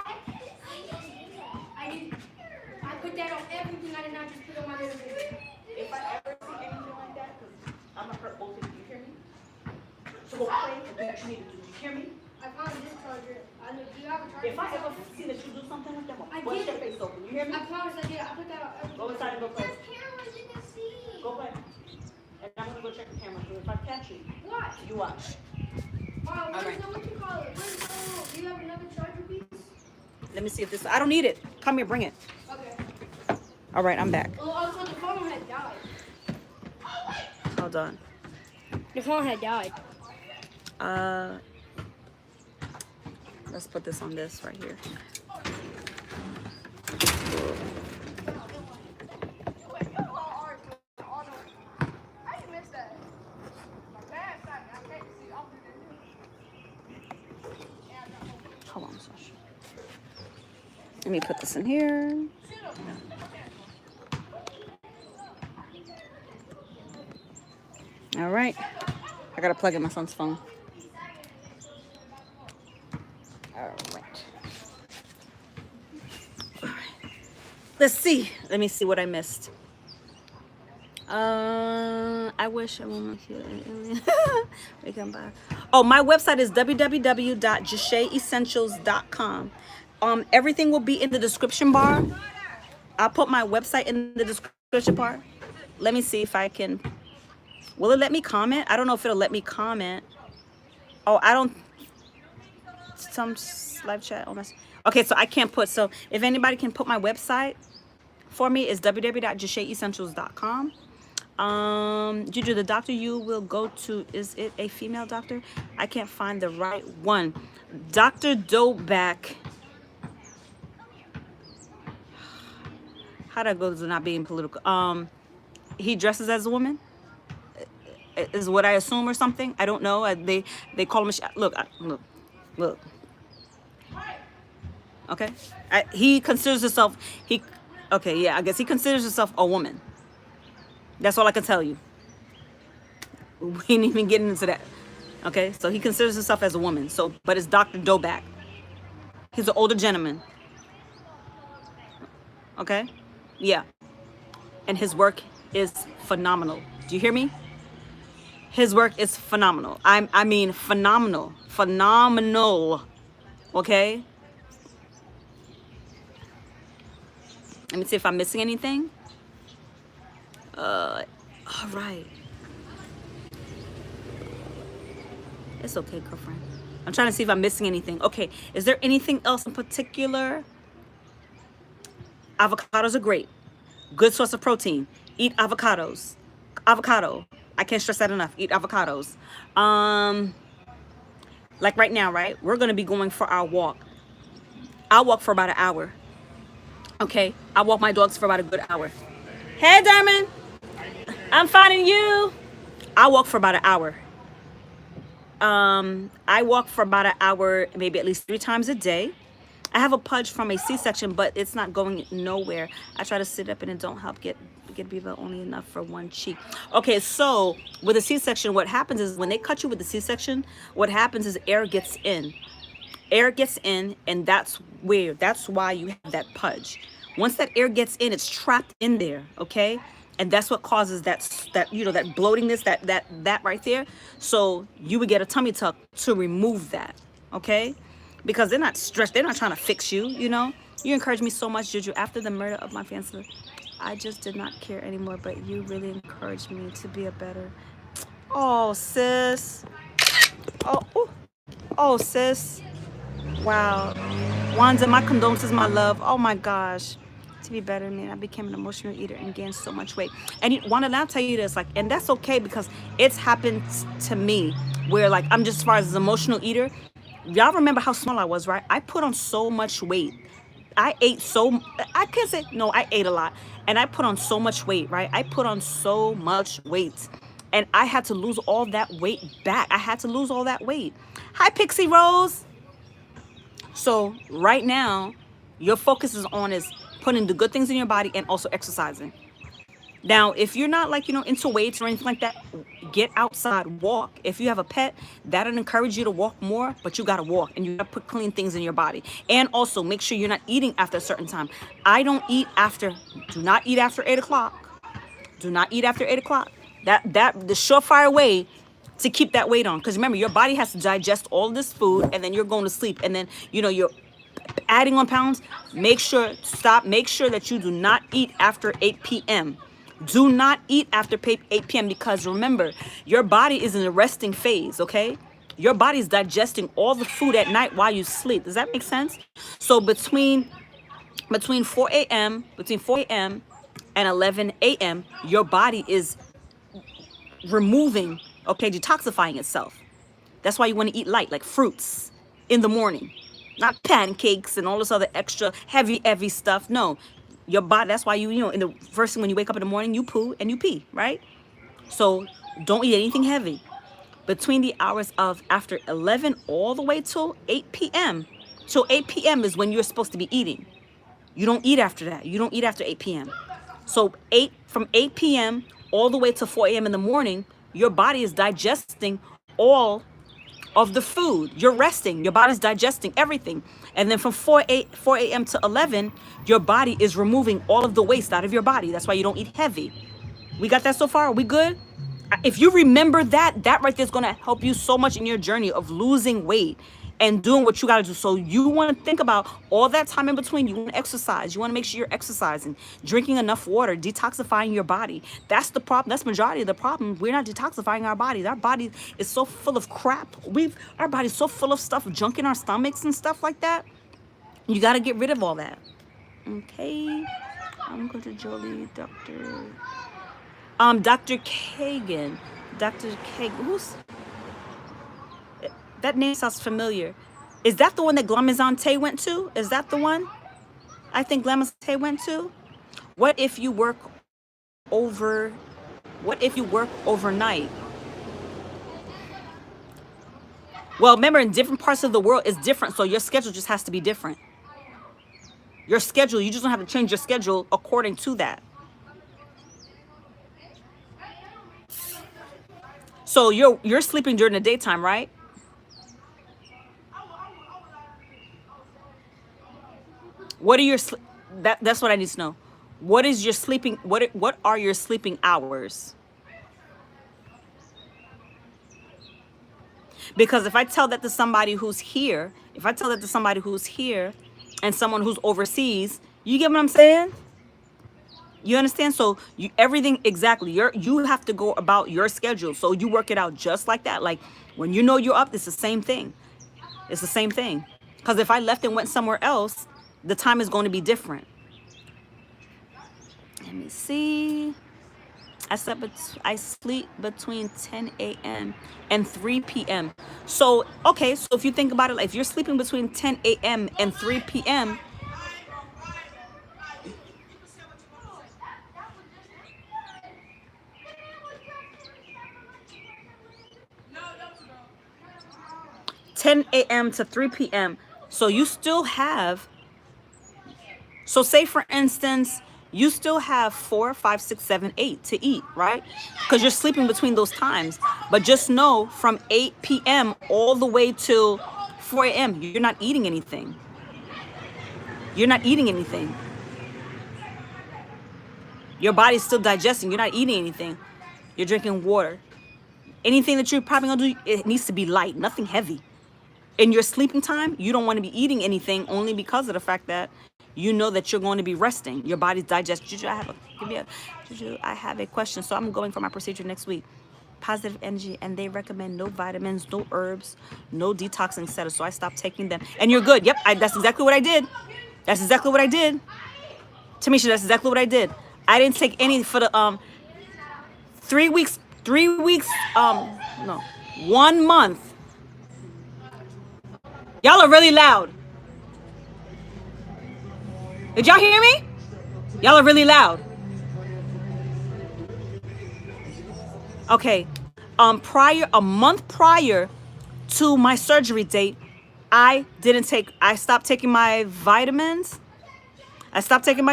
put that on everything. I did not just put it on my little finger. If I ever see anything like that, because I'm going to hurt both of you. You hear me? So go play and do what you need to do. You hear me? I found this charger. Do you have a charger? If I ever see that you do something like that, what's your face open? You hear me? I promise I did. I put that on everything. Go inside and go play. There's cameras, you can see. Go play. And I'm going to go check the camera. So if I catch you, What? you watch. Where's the, what you call it? Do you have another charger piece? Let me see if this, I don't need it. Come here, bring it. Okay. All right, I'm back. Well, also the phone had died. Hold on. The phone had died. Let's put this on this right here. Hold on, Sasha. Let me put this in here. All right. I gotta plug in my son's phone. All right. Let's see. Let me see what I missed. I wish I won't feel alien. We come back. Oh, my website is www.Jsheaessentials.com. Everything will be in the description bar. I'll put my website in the description bar. Let me see if I can. Will it let me comment? I don't know if it'll let me comment. Oh, I don't. Some live chat almost. Okay, so I can't put. So if anybody can put my website for me, is www.Jsheaessentials.com. Juju, the doctor you will go to, is it a female doctor? I can't find the right one. Dr. Doback. How'd I go to not being political? He dresses as a woman, is what I assume, or something. I don't know. They call him. Look. Okay. He considers himself. Okay. Yeah. I guess he considers himself a woman. That's all I can tell you. We ain't even getting into that. Okay. So he considers himself as a woman. So, but it's Dr. Doback. He's an older gentleman. Okay. Yeah. And his work is phenomenal. Do you hear me? His work is phenomenal. I mean phenomenal. Phenomenal. Okay? Let me see if I'm missing anything. All right. It's okay, girlfriend. I'm trying to see if I'm missing anything. Okay. Is there anything else in particular? Avocados are great. Good source of protein. Eat avocados. Avocado. I can't stress that enough. Eat avocados. Like right now, right? We're going to be going for our walk. I'll walk for about an hour. Okay? I'll walk my dogs for about a good hour. Hey, Dermot. I'm finding you. I'll walk for about an hour. I walk for about an hour, maybe at least 3 times a day. I have a pudge from a C-section, but it's not going nowhere. I try to sit up and it don't help get beaver only enough for one cheek. Okay, so with a C-section, what happens is when they cut you with the C-section, what happens is air gets in. Air gets in, and that's why you have that pudge. Once that air gets in, it's trapped in there, okay? And that's what causes that bloatingness, that right there. So you would get a tummy tuck to remove that, okay? Because they're not stressed. They're not trying to fix you, you know? You encourage me so much, Juju. After the murder of my fiancé, I just did not care anymore, but you really encouraged me to be a better. Oh, sis. Oh, sis. Wow. Wanda, my condolences, my love. Oh, my gosh. To be better, man. I became an emotional eater and gained so much weight. And Wanda, I'll tell you this, like, and that's okay because it's happened to me where, like, I'm just as far as an emotional eater. Y'all remember how small I was, right? I put on so much weight. I ate I ate a lot. And I put on so much weight, right? I put on so much weight. And I had to lose all that weight back. I had to lose all that weight. Hi, Pixie Rose. So right now, your focus is putting the good things in your body and also exercising. Now, if you're not like, into weights or anything like that, get outside, walk. If you have a pet, that'll encourage you to walk more, but you gotta walk and you gotta put clean things in your body. And also make sure you're not eating after a certain time. Do not eat after 8 o'clock. Do not eat after 8 o'clock. The surefire way to keep that weight on. Because remember, your body has to digest all this food and then you're going to sleep. And then, you're adding on pounds. Make sure that you do not eat after 8 p.m. Do not eat after 8 p.m. because remember, your body is in a resting phase, okay? Your body is digesting all the food at night while you sleep. Does that make sense? So between 4 a.m. and 11 a.m., your body is removing, okay, detoxifying itself. That's why you want to eat light, like fruits in the morning, not pancakes and all this other extra heavy stuff. No, your body, that's why you know, in the first thing when you wake up in the morning, you poo and you pee, right? So don't eat anything heavy. Between the hours of after 11 all the way till 8 p.m. So 8 p.m. is when you're supposed to be eating. You don't eat after that. You don't eat after 8 p.m. So from 8 p.m. all the way to 4 a.m. in the morning, your body is digesting all of the food. You're resting. Your body's digesting everything. And then from 4 a.m. to 11, your body is removing all of the waste out of your body. That's why you don't eat heavy. We got that so far? Are we good? If you remember that, that right there is going to help you so much in your journey of losing weight and doing what you got to do. So you want to think about all that time in between. You want to exercise. You want to make sure you're exercising, drinking enough water, detoxifying your body. That's the problem. That's majority of the problem. We're not detoxifying our bodies. Our body is so full of crap. Our body's so full of stuff, junk in our stomachs and stuff like that. You got to get rid of all that. Okay. I'm going to Jolie, Dr. Kagan. Dr. Kagan. Who's that name sounds familiar. Is that the one that Glamazante went to? Is that the one? I think Glamazante went to. What if you work overnight? Well, remember, in different parts of the world it's different, so your schedule just has to be different. Your schedule, you just don't have to change your schedule according to that. So you're sleeping during the daytime, right? What are your that's what I need to know. What is your sleeping what are your sleeping hours? Because if I tell that to somebody who's here, and someone who's overseas, you get what I'm saying? You understand? So everything exactly. You have to go about your schedule. So you work it out just like that. Like when you know you're up, it's the same thing. It's the same thing. Because if I left and went somewhere else, the time is going to be different. Let me see. I sleep between 10 a.m. and 3 p.m. So, okay, so if you think about it, like if you're sleeping between 10 a.m. and 3 p.m., to 3 p.m. So you still have, so say for instance, you still have 4, 5, 6, 7, 8 to eat, right? Because you're sleeping between those times. But just know from 8 p.m. all the way till 4 a.m., you're not eating anything. You're not eating anything. Your body's still digesting. You're not eating anything. You're drinking water. Anything that you're probably going to do, it needs to be light, nothing heavy. In your sleeping time, you don't want to be eating anything only because of the fact that you know that you're going to be resting. Your body's digesting. Juju, I have a question. So I'm going for my procedure next week. Positive energy, and they recommend no vitamins, no herbs, no detoxing setters. So I stopped taking them. And you're good. Yep, that's exactly what I did. Tamisha, that's exactly what I did. I didn't take any for the 3 weeks, 1 month. Y'all are really loud. Did y'all hear me? Y'all are really loud. Okay. A month prior to my surgery date, I stopped taking my vitamins. Did I stop taking?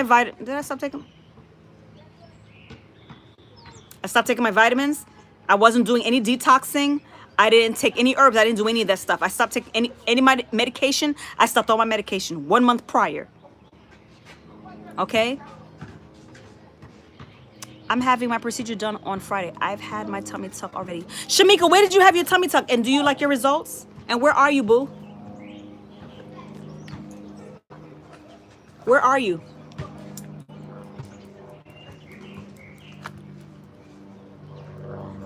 I stopped taking my vitamins. I wasn't doing any detoxing. I didn't take any herbs. I didn't do any of that stuff. I stopped taking any medication. I stopped all my medication 1 month prior. Okay? I'm having my procedure done on Friday. I've had my tummy tuck already. Shamika, where did you have your tummy tuck? And do you like your results? And where are you, boo? Where are you?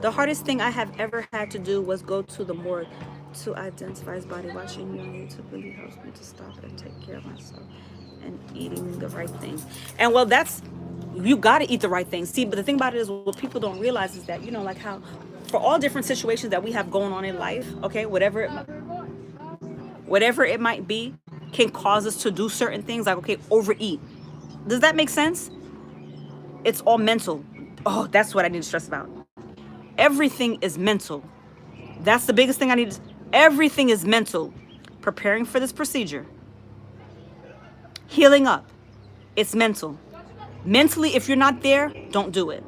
The hardest thing I have ever had to do was go to the morgue to identify his body. Watching you on YouTube really helps me to stop and take care of myself and eating the right things. And well, you got to eat the right things. See, but the thing about it is what people don't realize is that, like how for all different situations that we have going on in life, okay, whatever it might be, can cause us to do certain things, like, okay, overeat. Does that make sense? It's all mental. Oh, that's what I need to stress about. Everything is mental. That's the biggest thing I need. Everything is mental. Preparing for this procedure, healing up, it's mental. Mentally, if you're not there, don't do it.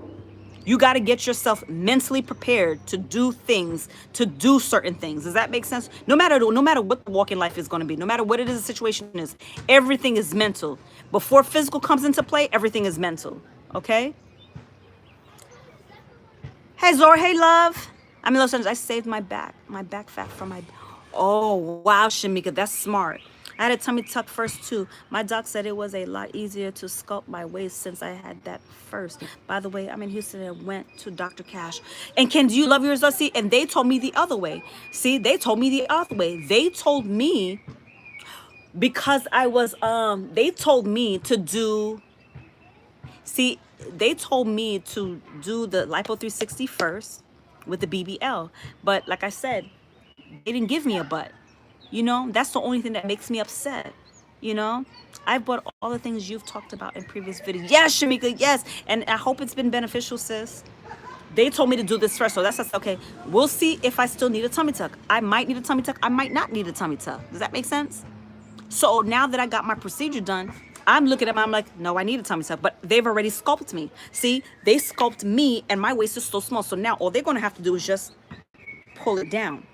You got to get yourself mentally prepared to do things, to do certain things. Does that make sense? No matter what the walk in life is going to be, no matter what it is, the situation is, everything is mental. Before physical comes into play, everything is mental. Okay? Hey, Zora. Hey, love. I'm in Los Angeles. I saved my back fat from my... Oh, wow, Shamika. That's smart. I had a tummy tuck first, too. My doc said it was a lot easier to sculpt my waist since I had that first. By the way, I'm in Houston and went to Dr. Cash. And Ken, do you love yours? See, and they told me the other way. See, they told me the other way. They told me, because I was, they told me to do... See, they told me to do the Lipo 360 first with the BBL. But like I said, they didn't give me a butt. You know, that's the only thing that makes me upset. You know, I've bought all the things you've talked about in previous videos. Yes, Shamika, yes. And I hope it's been beneficial, sis. They told me to do this first. So that's okay. We'll see if I still need a tummy tuck. I might need a tummy tuck. I might not need a tummy tuck. Does that make sense? So now that I got my procedure done, I'm looking at my, I'm like, no, I need a tummy tuck. But they've already sculpted me. See, they sculpt me and my waist is so small. So now all they're going to have to do is just pull it down.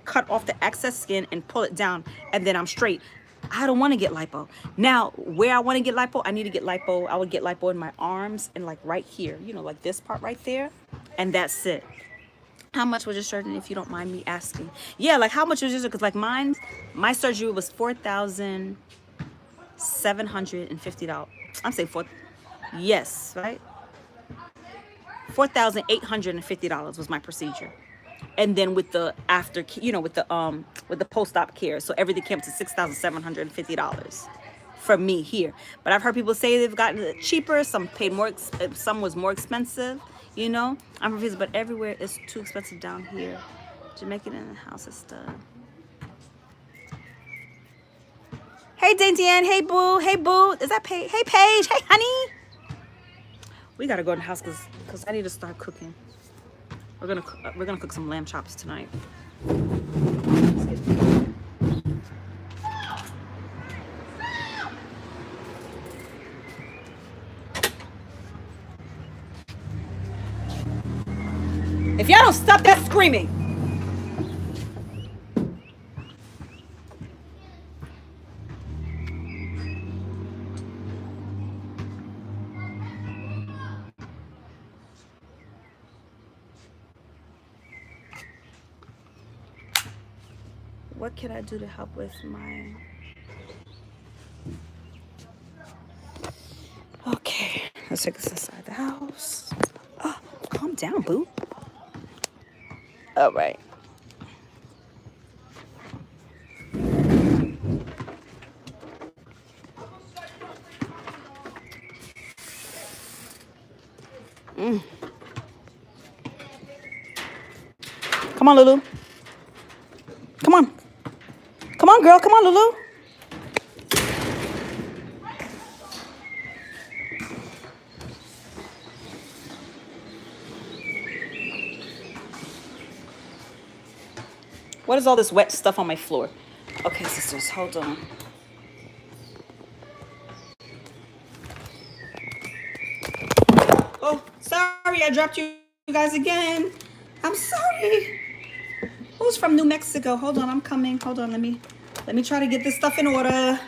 Cut off the excess skin and pull it down. And then I'm straight. I don't want to get lipo. Now, where I want to get lipo, I need to get lipo. I would get lipo in my arms and like right here. You know, like this part right there. And that's it. How much was your surgery, if you don't mind me asking? Yeah, like how much was yours? Because like mine, my surgery was $4,750. I'm saying yes, right? $4,850 was my procedure. And then with the after, you know, with the post-op care, so everything came to $6,750 for me here. But I've heard people say they've gotten it cheaper. Some paid more. Some was more expensive. You know, I'm confused, but everywhere is too expensive down here. Jamaican in the house is stuff. Hey, Dainty Ann. Hey, Boo. Hey, Boo. Is that Paige? Hey, Paige. Hey, honey. We gotta go in the house because I need to start cooking. We're gonna cook some lamb chops tonight. If y'all don't stop that screaming. What can I do to help with my... Okay, let's take this inside the house. Oh, calm down, boo. All right. Come on, Lulu. Come on. Come on, girl. Come on, Lulu. What is all this wet stuff on my floor? Okay, sisters, hold on. Oh, sorry, I dropped you guys again. I'm sorry. Who's from New Mexico? Hold on, I'm coming. Hold on, let me try to get this stuff in order.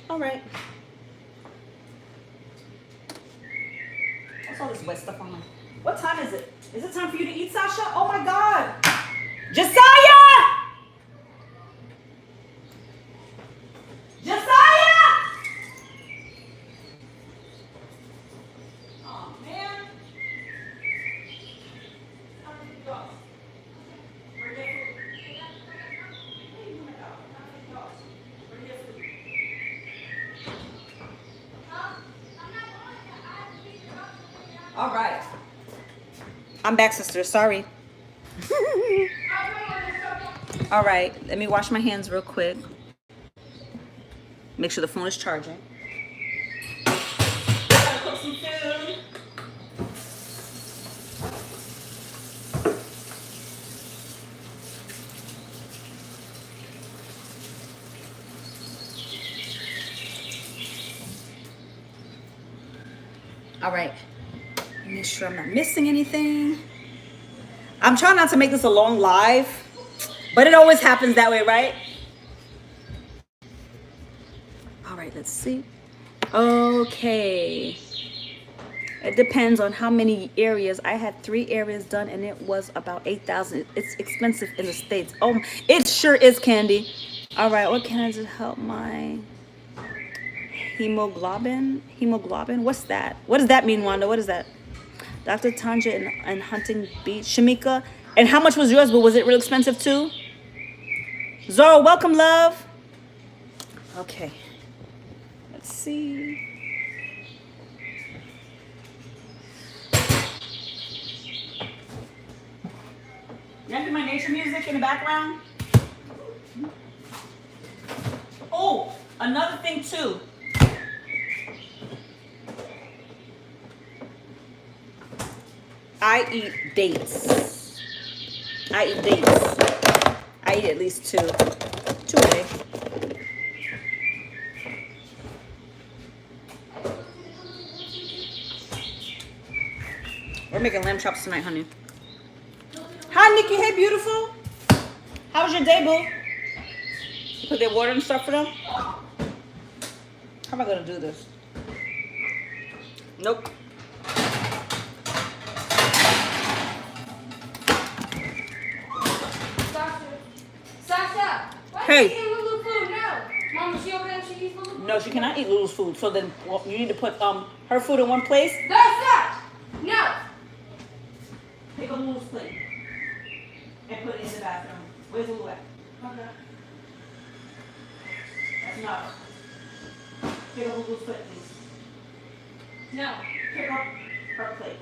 All right. What's all this wet stuff on my... What time is it? Is it time for you to eat, Sasha? Oh my God. Jshea! I'm back, sister. Sorry. All right. Let me wash my hands real quick. Make sure the phone is charging. Gotta cook some food. All right. Make sure I'm not missing anything. I'm trying not to make this a long live, but it always happens that way, right? All right, let's see. Okay. It depends on how many areas. I had 3 areas done and it was about 8,000. It's expensive in the States. Oh, it sure is, Candy. All right, what can I do to help my hemoglobin? Hemoglobin? What's that? What does that mean, Wanda? What is that? Dr. Tanja in Hunting Beach. Shamika. And how much was yours? But was it real expensive too? Zoro, welcome, love. Okay. Let's see. You have my nature music in the background? Oh, another thing too. I eat dates. I eat at least 2 a day. We're making lamb chops tonight, honey. Hi, Nikki. Hey, beautiful. How was your day, boo? You put their water and stuff for them? How am I going to do this? Nope. Hey. Lulu's food now. Mama, she over there, she eats Lulu's food? No, she cannot eat Lulu's food. So then you need to put her food in one place. That's that. No. Pick up Lulu's plate and put it in the bathroom. Where's Lulu at? Okay. That's not. Pick up Lulu's plate, please. No. Pick up her plate.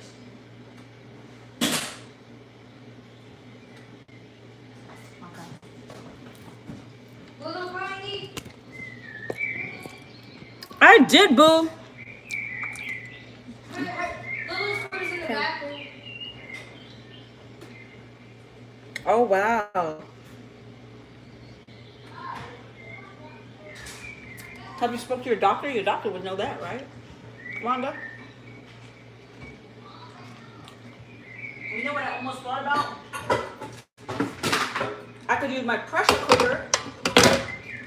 I did, boo. Lulu's food is in the bathroom. Oh, wow. Have you spoke to your doctor? Your doctor would know that, right? Wanda? You know what I almost thought about? I could use my pressure cooker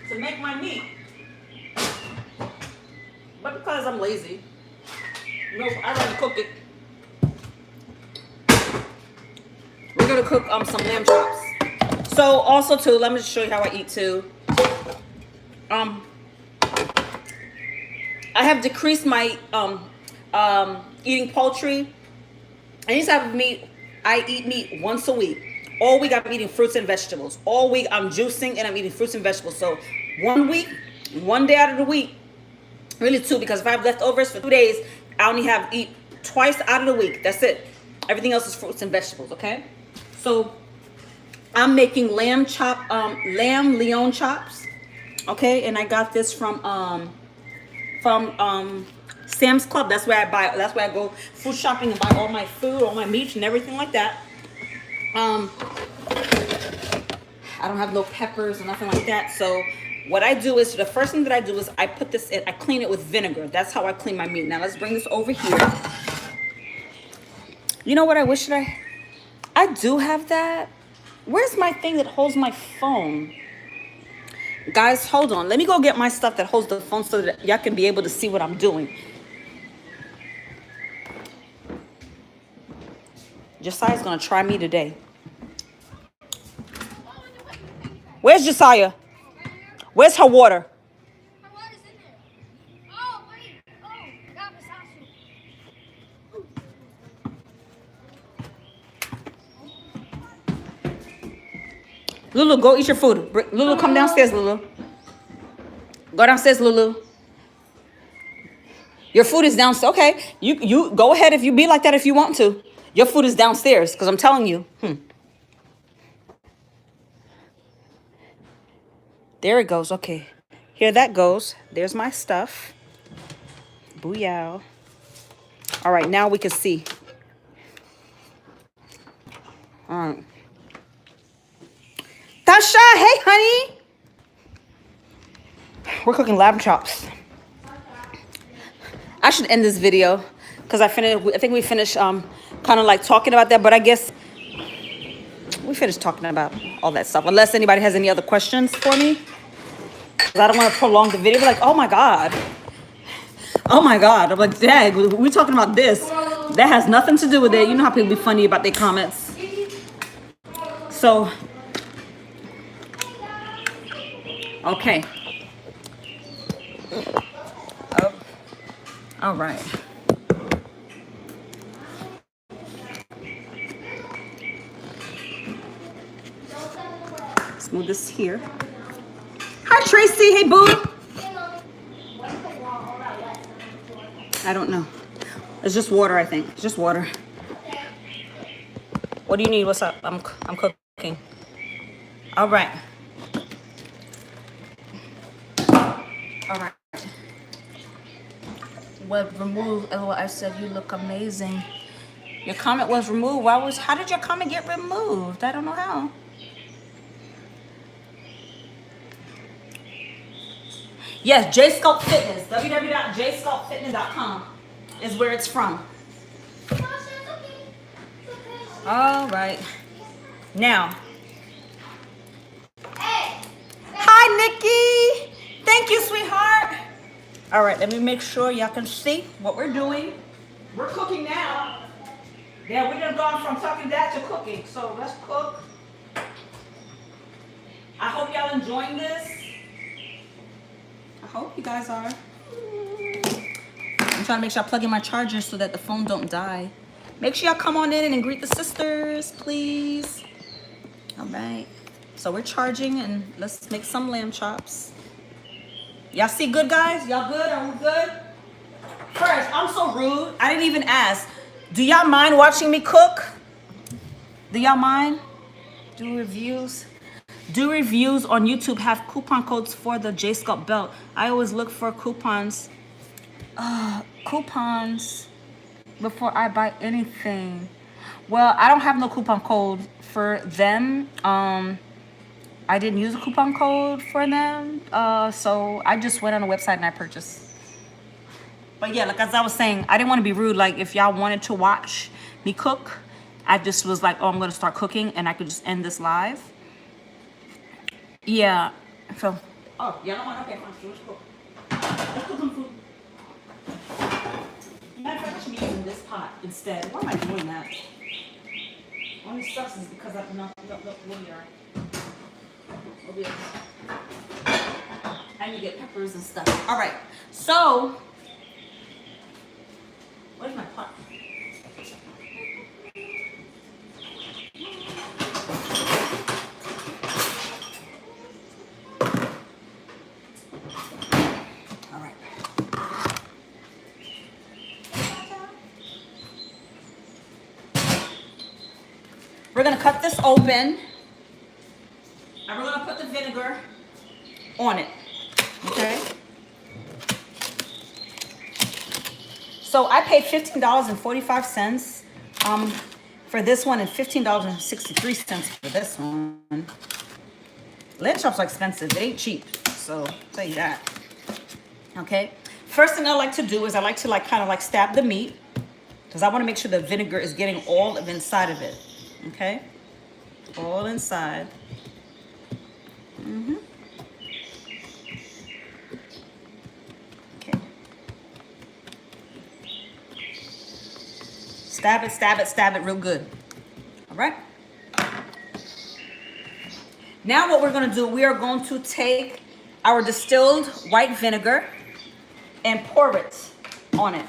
to make my meat. But because I'm lazy, nope, I'd rather cook it. We're gonna cook some lamb chops. So also too, let me just show you how I eat too. I have decreased my eating poultry. Any type of meat, I eat meat once a week. All week I'm eating fruits and vegetables. All week I'm juicing and I'm eating fruits and vegetables. So 1 week, 1 day out of the week, really 2, because if I have leftovers for 2 days, I only have eat twice out of the week. That's it. Everything else is fruits and vegetables, okay? So I'm making lamb Lyon chops, okay? And I got this from Sam's Club. That's where I go food shopping and buy all my food, all my meats and everything like that. I don't have no peppers or nothing like that. So what I do is, the first thing that I do is I put this in, I clean it with vinegar. That's how I clean my meat. Now let's bring this over here. You know what I wish that I do have that. Where's my thing that holds my phone? Guys, hold on. Let me go get my stuff that holds the phone so that y'all can be able to see what I'm doing. Josiah's gonna try me today. Where's Josiah? Where's her water? Her water's in there. Oh, wait. Oh, God, Lulu, go eat your food. Lulu, come downstairs, Lulu. Go downstairs, Lulu. Your food is downstairs. Okay, you go ahead if you be like that if you want to. Your food is downstairs, because I'm telling you. There it goes. Okay. Here that goes. There's my stuff. Booyah. All right, now we can see. All right. Tasha, hey, honey. We're cooking lamb chops. I should end this video because I think we finished kind of like talking about that, but I guess we finished talking about all that stuff. Unless anybody has any other questions for me. I don't want to prolong the video. Be like, oh my God. Oh my God. I'm like, dang, we're talking about this. That has nothing to do with it. You know how people be funny about their comments. So, okay. Oh, all right. Smooth this here. Hi, Tracy. Hey, boo. I don't know. It's just water, I think. It's just water. What do you need? What's up? I'm cooking. All right. All right. Was removed. Oh, I said you look amazing. Your comment was removed. How did your comment get removed? I don't know how. Yes, Jsheaoil Fitness. www.jsheaoilfitness.com is where it's from. All right. Now. Hi, Nikki. Thank you, sweetheart. All right, let me make sure y'all can see what we're doing. We're cooking now. Yeah, we done gone from talking that to cooking. So let's cook. I hope y'all enjoying this. I hope you guys are. I'm trying to make sure I plug in my charger so that the phone don't die. Make sure y'all come on in and greet the sisters, please. All right. So we're charging and let's make some lamb chops. Y'all see good, guys? Y'all good? Are we good? First, I'm so rude. I didn't even ask. Do y'all mind watching me cook? Do y'all mind? Do reviews? Do reviews on YouTube have coupon codes for the Jsheaoil belt? I always look for coupons before I buy anything. Well, I don't have no coupon code for them. I didn't use a coupon code for them. So I just went on the website and I purchased. But yeah, like as I was saying, I didn't want to be rude. Like if y'all wanted to watch me cook, I just was like, oh, I'm going to start cooking and I could just end this live. Yeah. So, oh, y'all don't want, okay, fine. So let's cook. Let's cook some food. Matter of fact, I should be using this pot instead. Why am I doing that? Only sucks is because I'm not, look, we'll be alright. And you get peppers and stuff. All right. So, where's my pot? All right. We're gonna cut this open. And we're gonna put the vinegar on it. Okay. So I paid $15.45 for this one and $15.63 for this one. Lamb chops are expensive. They ain't cheap. So I'll tell you that. Okay. First thing I like to do is I like to kind of stab the meat because I want to make sure the vinegar is getting all of inside of it. Okay. All inside. Mm-hmm. Okay. Stab it, stab it, stab it real good. All right. Now what we're going to do, we are going to take our distilled white vinegar and pour it on it.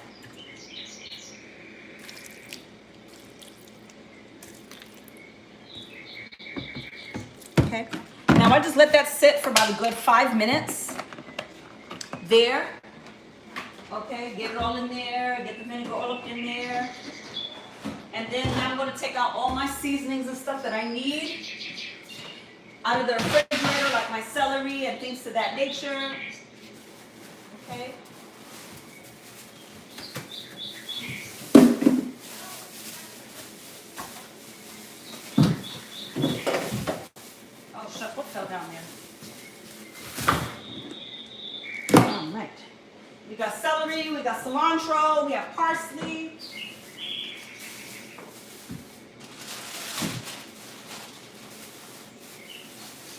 Okay. Now I just let that sit for about a good 5 minutes. There. Okay, get it all in there, get the vinegar all up in there. And then now I'm going to take out all my seasonings and stuff that I need out of the refrigerator, like my celery and things to that nature. Okay. Oh, shit, what fell down there? All right. We got celery, we got cilantro, we have parsley.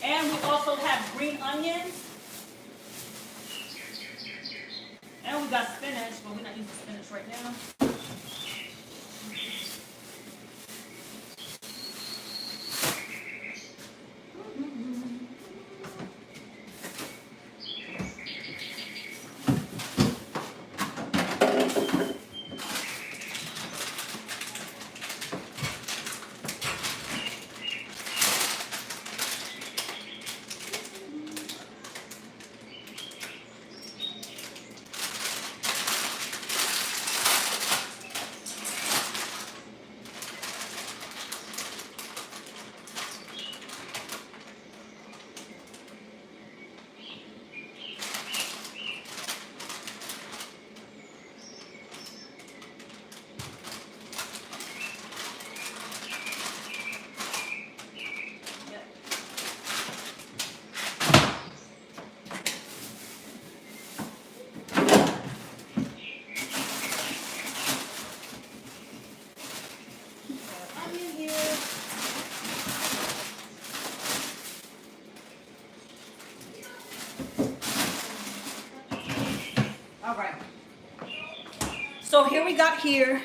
And we also have green onions. And we got spinach, but we're not using spinach right now. So here we got here.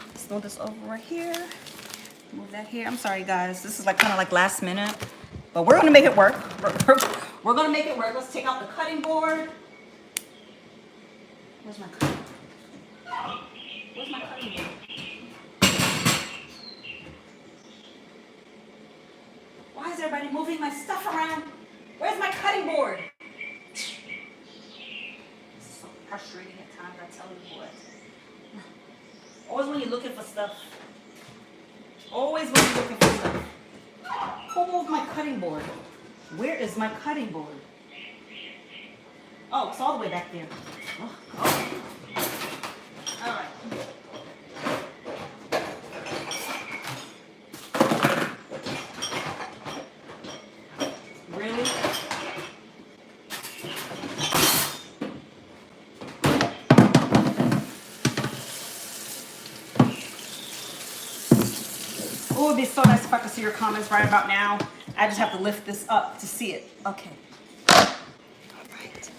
Let's move this over right here. Move that here. I'm sorry guys, this is like kind of like last minute, but we're gonna make it work. We're gonna make it work. Let's take out the cutting board. Where's my cutting board? Where's my cutting board? Why is everybody moving my stuff around? Where's my cutting board? It's so frustrating at times, I tell you what. Always when you're looking for stuff. Always when you're looking for stuff. Who moved my cutting board? Where is my cutting board? Oh, it's all the way back there. Oh. All right. Really? Oh, it'd be so nice if I could see your comments right about now. I just have to lift this up to see it. Okay. All right.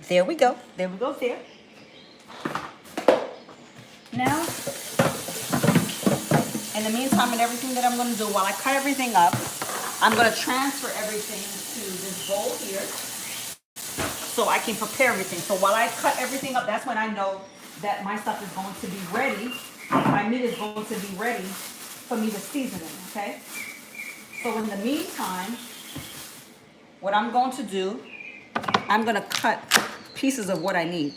There we go. There we go there. Now, in the meantime and everything that I'm going to do, while I cut everything up, I'm going to transfer everything to this bowl here so I can prepare everything. So while I cut everything up, that's when I know that my stuff is going to be ready. My meat is going to be ready for me to season it, okay? So in the meantime, what I'm going to do, I'm going to cut pieces of what I need,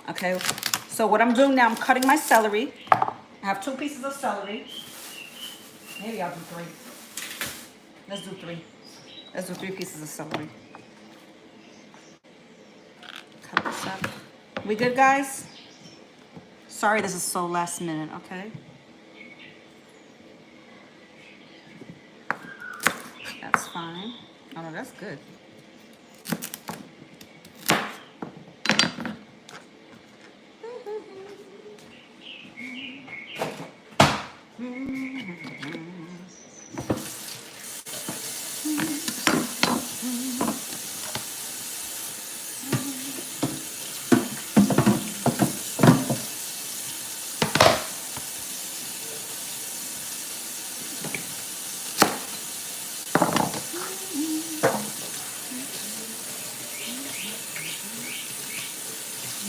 okay? So what I'm doing now, I'm cutting my celery. I have 2 pieces of celery. Maybe I'll do 3. Let's do 3. Let's do 3 pieces of celery. Cut this up. We good, guys? Sorry, this is so last minute, okay? That's fine. Oh, no, that's good.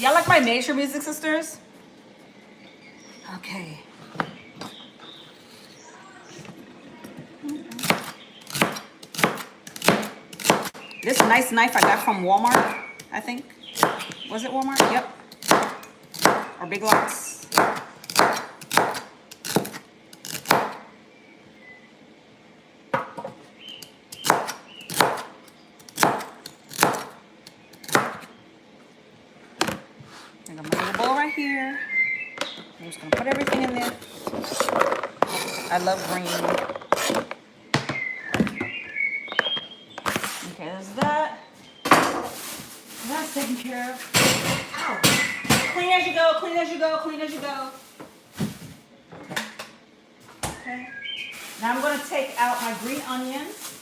Y'all like my nature music, sisters? Okay. This nice knife I got from Walmart, I think. Was it Walmart? Yep. Or Big Lots. here. I'm just gonna put everything in there. I love green. Okay, there's that. That's taken care of. Ow. Clean as you go, clean as you go, clean as you go. Okay. Now I'm going to take out my green onions.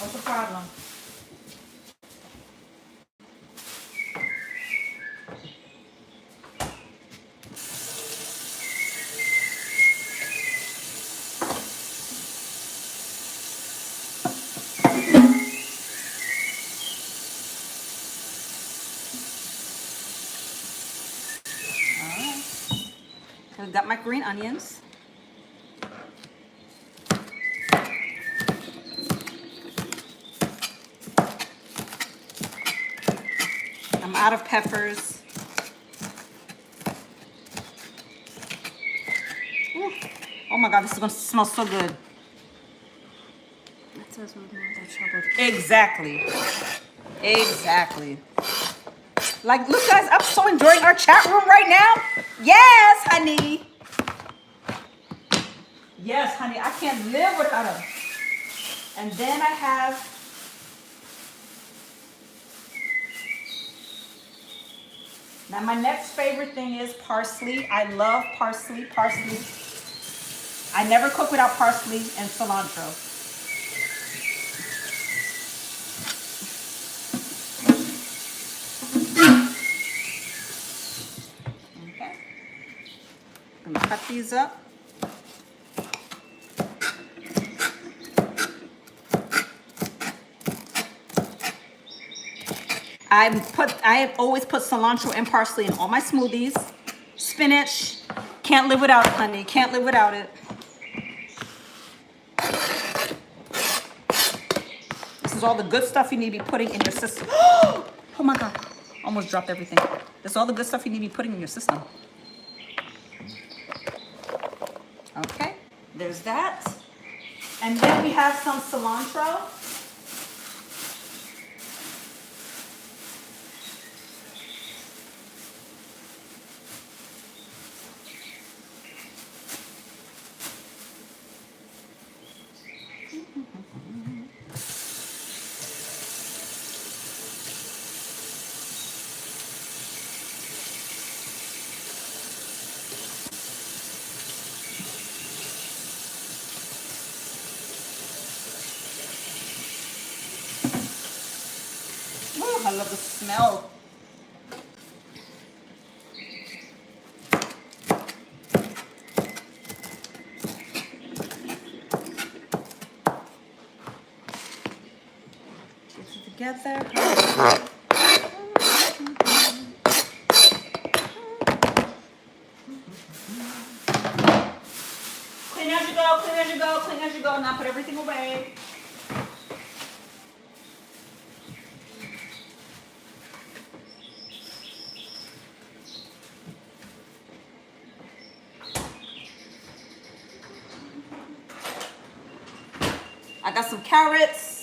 What's the problem? I've got my green onions. I'm out of peppers. Ooh. Oh my God, this is gonna smell so good. Exactly. Exactly. Like, look guys, I'm so enjoying our chat room right now. Yes, honey. Yes, honey, I can't live without her. And then I have now my next favorite thing is parsley. I love parsley. Parsley. I never cook without parsley and cilantro. Okay. I'm gonna cut these up. I have always put cilantro and parsley in all my smoothies. Spinach, can't live without it, honey. Can't live without it. This is all the good stuff you need to be putting in your system. Oh my God, almost dropped everything. This is all the good stuff you need to be putting in your system. Okay, there's that. And then we have some cilantro. Oh, I love the smell. Get it together. Clean as you go, clean as you go, clean as you go. Now put everything away. I got some carrots.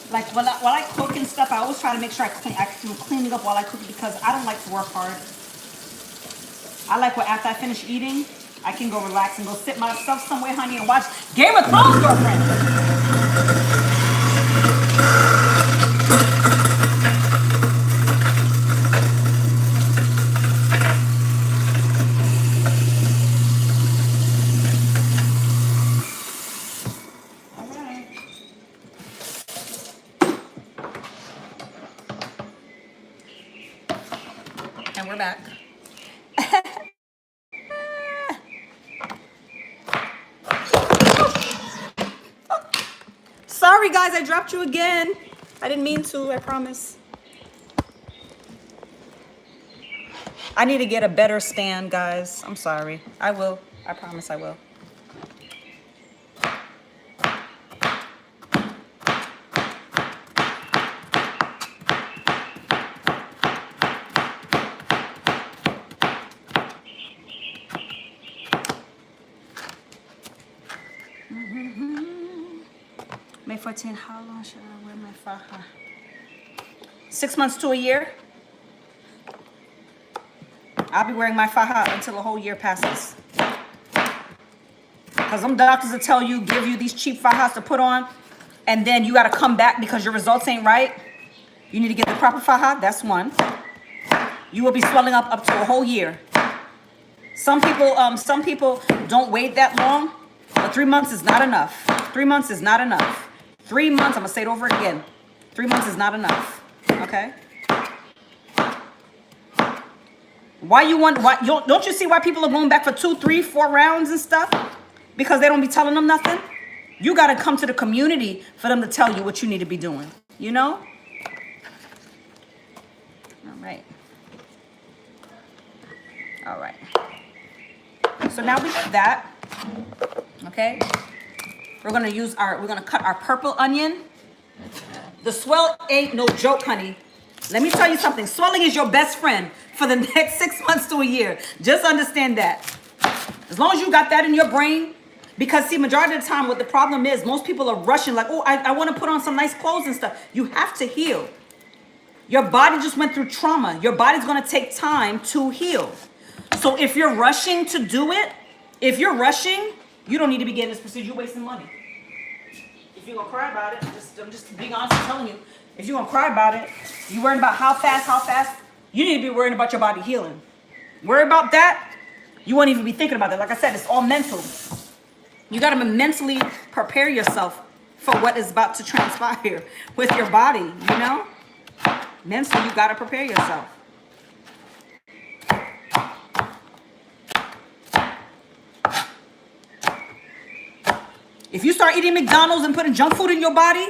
Like while I cook and stuff, I always try to make sure I can clean it up while I cook it because I don't like to work hard. I like what after I finish eating, I can go relax and go sit myself somewhere, honey, and watch Game of Thrones, girlfriend. And we're back. Sorry guys, I dropped you again. I didn't mean to, I promise. I need to get a better stand, guys. I'm sorry. I will. I promise I will. May 14, how long should I wear my faja? 6 months to a year. I'll be wearing my faja until the whole year passes. Because some doctors will tell you, give you these cheap fajas to put on, and then you got to come back because your results ain't right. You need to get the proper faja. That's one. You will be swelling up to a whole year. Some people don't wait that long, but 3 months is not enough. 3 months is not enough. 3 months, I'm gonna say it over again. 3 months is not enough, okay? Don't you see why people are going back for 2, 3, 4 rounds and stuff? Because they don't be telling them nothing? You gotta come to the community for them to tell you what you need to be doing, you know? All right. All right. So now we have that, okay? We're gonna cut our purple onion. The swell ain't no joke, honey. Let me tell you something. Swelling is your best friend for the next 6 months to a year. Just understand that. As long as you got that in your brain, because see, majority of the time what the problem is, most people are rushing like, oh, I want to put on some nice clothes and stuff. You have to heal. Your body just went through trauma. Your body's gonna take time to heal. So if you're rushing to do it, you don't need to be getting this procedure. You're wasting money. If you're gonna cry about it, I'm just being honest and telling you. If you're gonna cry about it, you're worrying about how fast, you need to be worrying about your body healing. Worry about that, you won't even be thinking about that. Like I said, it's all mental. You gotta mentally prepare yourself for what is about to transpire with your body, you know? Mentally, you gotta prepare yourself. If you start eating McDonald's and putting junk food in your body,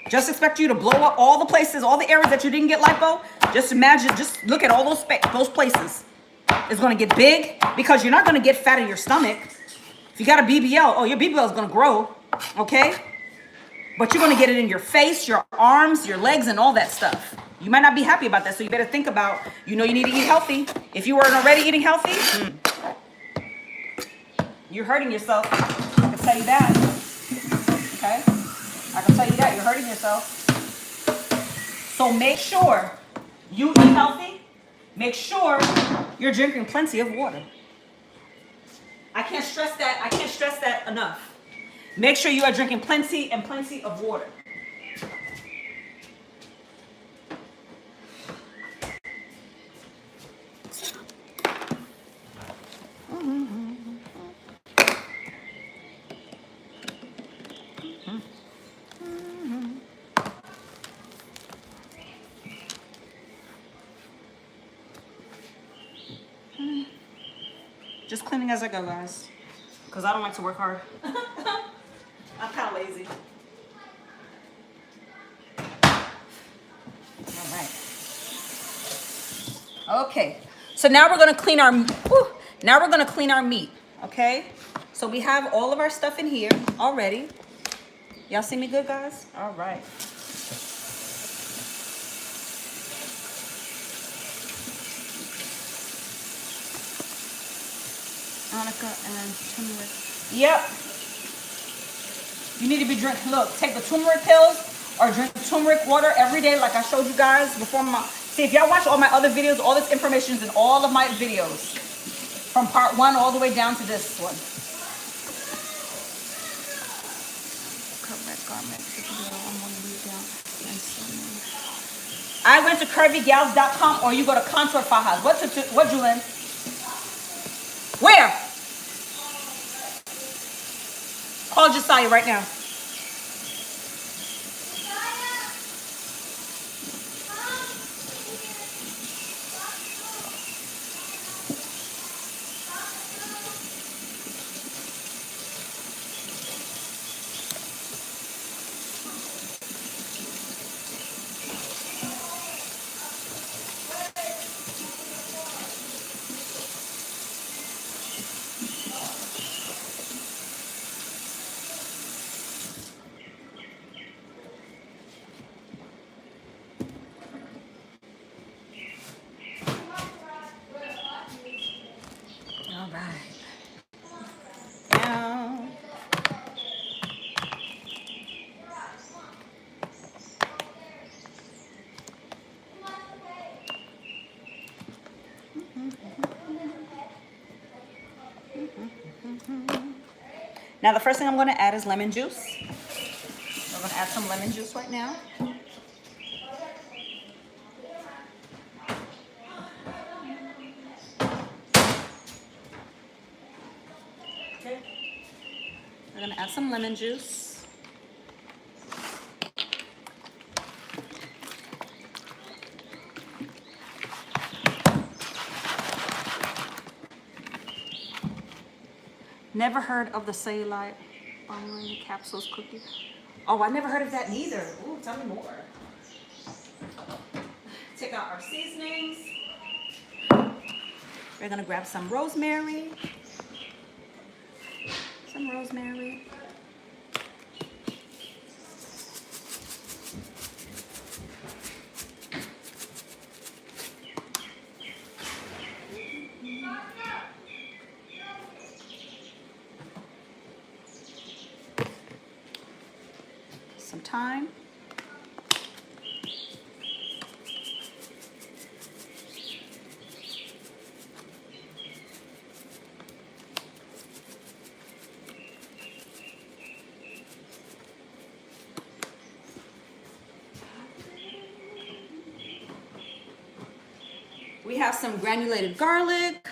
just expect you to blow up all the places, all the areas that you didn't get lipo. Just imagine, just look at all those places. It's gonna get big because you're not gonna get fat in your stomach. If you got a BBL, oh, your BBL is gonna grow, okay? But you're gonna get it in your face, your arms, your legs, and all that stuff. You might not be happy about that, so you better think about, you need to eat healthy. If you weren't already eating healthy, you're hurting yourself. I can tell you that, okay? I can tell you that, you're hurting yourself. So make sure you eat healthy. Make sure you're drinking plenty of water. I can't stress that enough. Make sure you are drinking plenty of water. Just cleaning as I go, guys, because I don't like to work hard. I'm kind of lazy. All right. Okay. So now we're gonna clean our. Now we're gonna clean our meat. Okay. So we have all of our stuff in here already. Y'all see me good, guys? All right. And turmeric. Yep. You need to be drinking. Look, take the turmeric pills or drink turmeric water every day like I showed you guys before. See, if y'all watch all my other videos, all this information is in all of my videos. From part 1 all the way down to this one. Correct garment. I went to curvygals.com or you go to Contour Fajas. What, Julian? Where? Call Jshea right now. All right. Down. Now the first thing I'm going to add is lemon juice. We're going to add some lemon juice right now. Okay. We're going to add some lemon juice. Never heard of the cellulite online capsules cookie. Oh, I never heard of that neither. Ooh, tell me more. Take out our seasonings. We're gonna grab some rosemary. Some rosemary. Some thyme. We have some granulated garlic.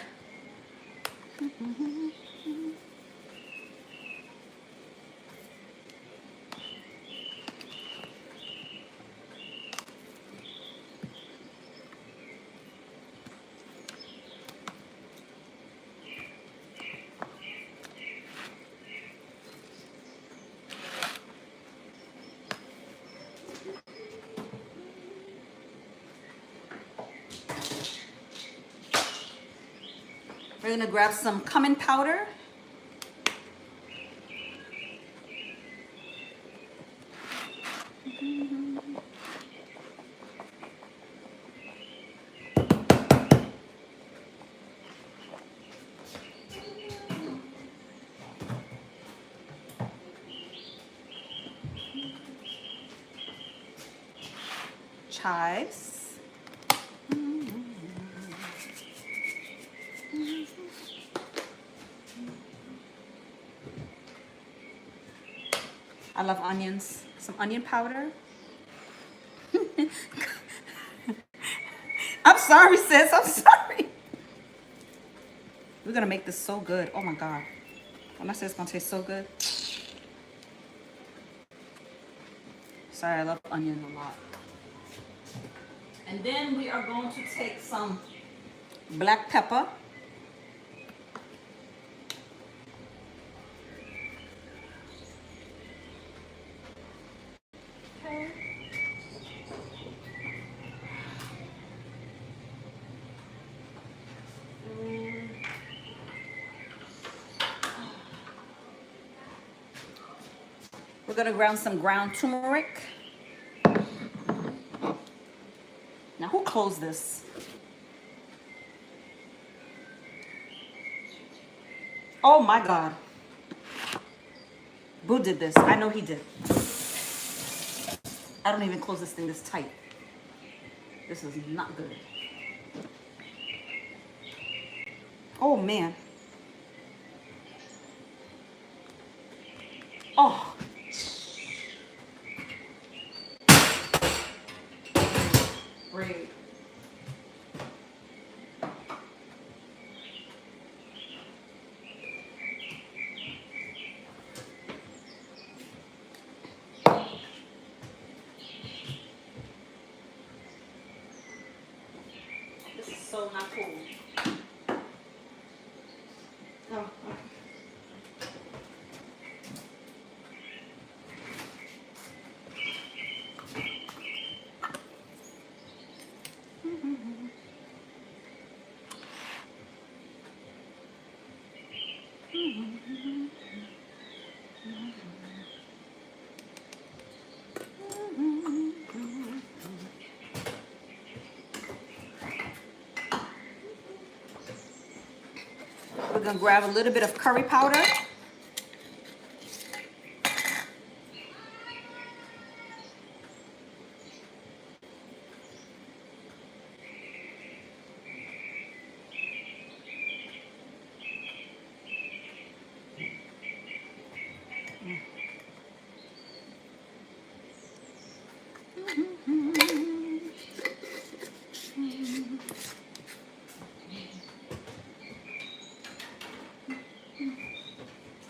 We're gonna grab some cumin powder. Chives. I love onions. Some onion powder. I'm sorry, sis. I'm sorry. We're gonna make this so good. Oh my God. When I say it's gonna taste so good. Sorry, I love onion a lot. And then we are going to take some black pepper. Okay. We're gonna ground some ground turmeric. Now, who closed this? Oh my God. Boo did this. I know he did. I don't even close this thing this tight. This is not good. Oh man. Oh. Great. This is so not cool. Oh, okay. We're gonna grab a little bit of curry powder.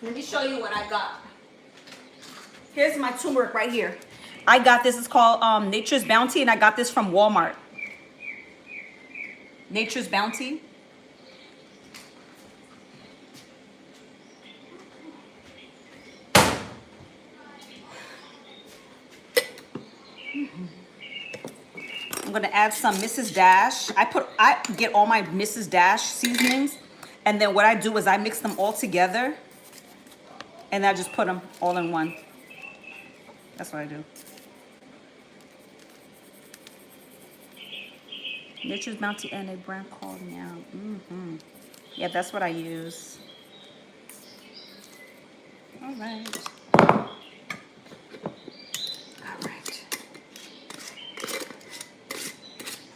Let me show you what I got. Here's my turmeric right here. I got this, it's called Nature's Bounty, and I got this from Walmart. Nature's Bounty. I'm gonna add some Mrs. Dash. I get all my Mrs. Dash seasonings, and then what I do is I mix them all together, and I just put them all in one. That's what I do. Nature's Bounty and a brand called Now. Yeah, that's what I use. All right.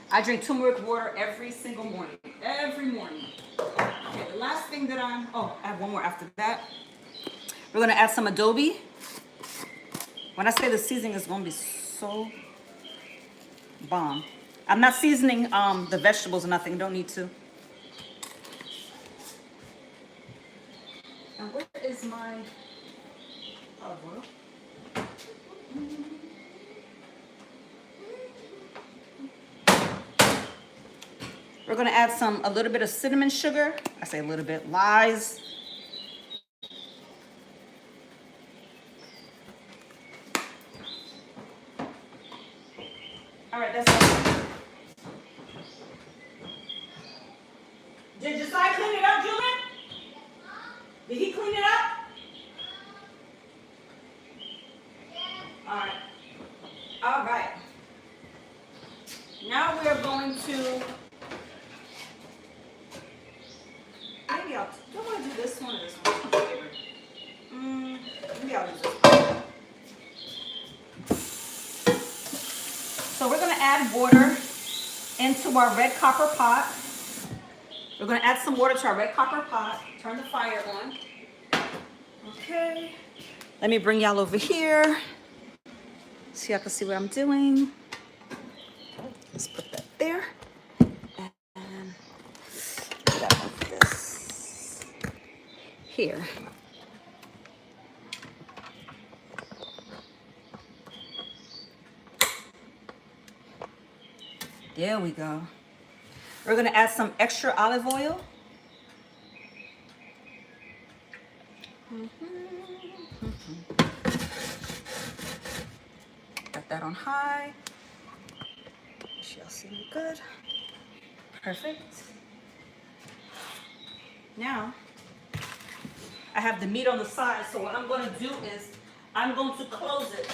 I drink turmeric water every single morning. Every morning. Okay, the last thing that I have one more after that. We're gonna add some adobe. When I say the seasoning is gonna be so bomb. I'm not seasoning the vegetables or nothing, don't need to. And where is my olive oil? We're gonna add a little bit of cinnamon sugar. I say a little bit, lies. All right, that's it. Did Jshea clean it up, Julian? Did he clean it up? All right. All right. Now we are going to. Maybe I want to do this one or this one. Maybe I'll do this. So we're going to add water into our red copper pot. We're going to add some water to our red copper pot. Turn the fire on. Okay. Let me bring y'all over here so y'all can see what I'm doing. Let's put that there. And put this here. There we go. We're gonna add some extra olive oil. Got that on high. Y'all see me good. Perfect. Now, I have the meat on the side, so what I'm gonna do is I'm going to close it.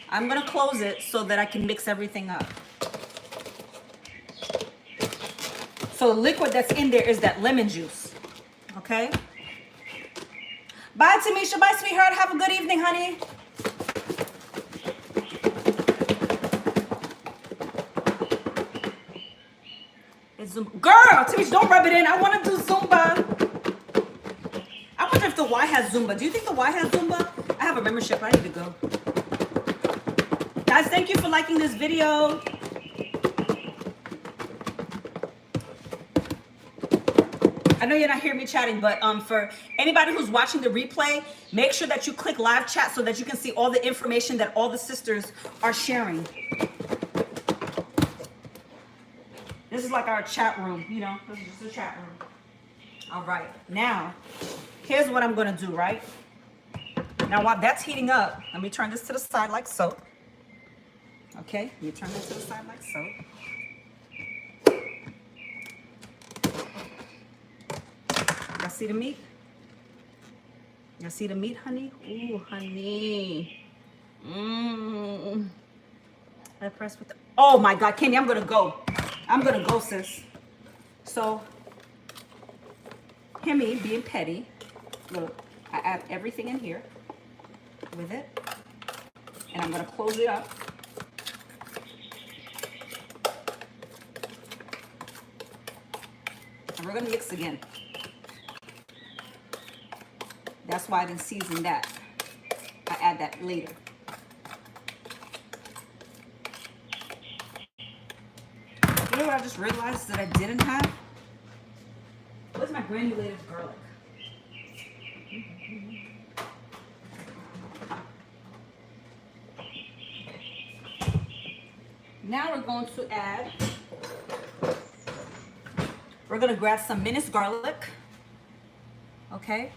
I'm gonna close it so that I can mix everything up. So the liquid that's in there is that lemon juice, okay? Bye, Tamisha. Bye, sweetheart. Have a good evening, honey. Zumba. Girl, Tish, don't rub it in. I want to do Zumba. I wonder if the Y has Zumba. Do you think the Y has Zumba? I have a membership. I need to go. Guys, thank you for liking this video. I know you're not hearing me chatting, but for anybody who's watching the replay, make sure that you click live chat so that you can see all the information that all the sisters are sharing. This is like our chat room, you know, this is just a chat room. All right, now, here's what I'm gonna do, right? Now while that's heating up, let me turn this to the side like so. Okay, you turn this to the side like so. Y'all see the meat? Y'all see the meat, honey? Ooh, honey. Mmm. I press with the, oh my God, Kenny, I'm gonna go. I'm gonna go, sis. So, hear me being petty. Look, I add everything in here with it. And I'm gonna close it up. And we're gonna mix again. That's why I didn't season that. I add that later. You know what I just realized that I didn't have? Where's my granulated garlic? Now we're going to add, we're going to grab some minced garlic. Okay.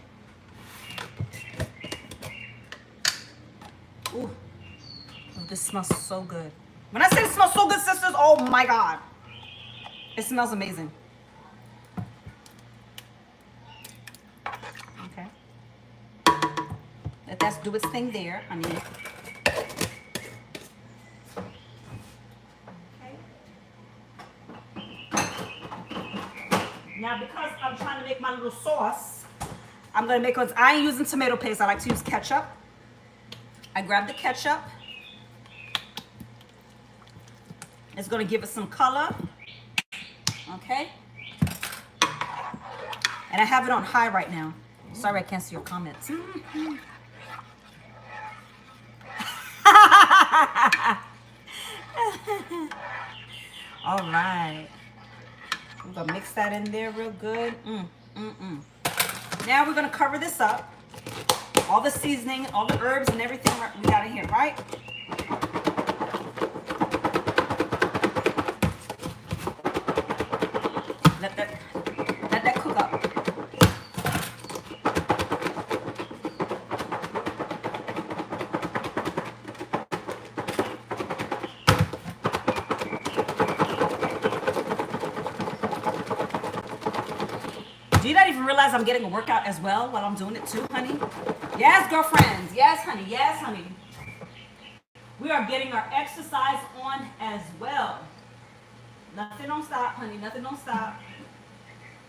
Ooh. Oh, this smells so good. When I say it smells so good, sisters, oh my God. It smells amazing. Okay. Let that do its thing there, honey. Okay. Now, because I'm trying to make my little sauce, I'm going to make it, I ain't using tomato paste. I like to use ketchup. I grab the ketchup. It's going to give it some color. Okay. And I have it on high right now. Sorry, I can't see your comments. All right. We're going to mix that in there real good. Now we're going to cover this up. All the seasoning, all the herbs and everything we got in here, right? Let that cook up. Do you not even realize I'm getting a workout as well while I'm doing it too, honey? Yes, girlfriends. Yes, honey. Yes, honey. We are getting our exercise on as well. Nothing don't stop, honey. Nothing don't stop.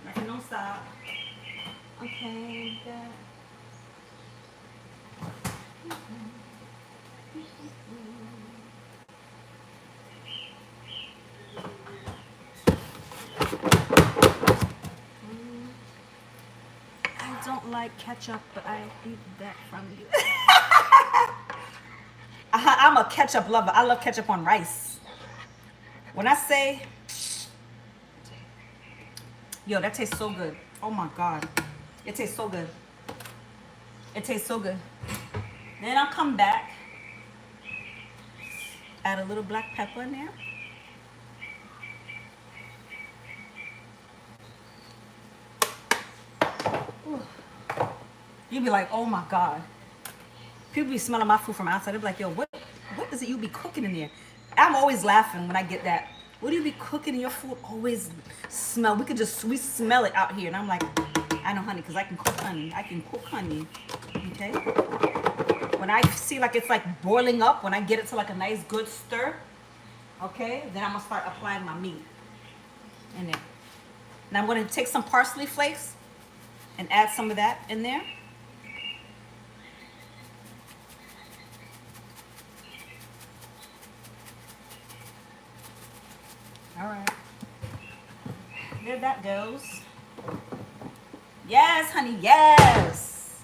Nothing don't stop. Okay. That. I don't like ketchup, but I eat that from you. I'm a ketchup lover. I love ketchup on rice. When I say, yo, that tastes so good. Oh my God. It tastes so good. It tastes so good. Then I'll come back, add a little black pepper in there. Ooh. You'd be like, oh my God. People be smelling my food from outside. They'll be like, yo, what is it you be cooking in there? I'm always laughing when I get that. What do you be cooking in your food? Always smell. We smell it out here. And I'm like, I know, honey, because I can cook honey. I can cook honey. Okay? When I see like it's like boiling up, when I get it to like a nice good stir, okay, then I'm going to start applying my meat in there. Now I'm going to take some parsley flakes and add some of that in there. All right. There that goes. Yes, honey, yes.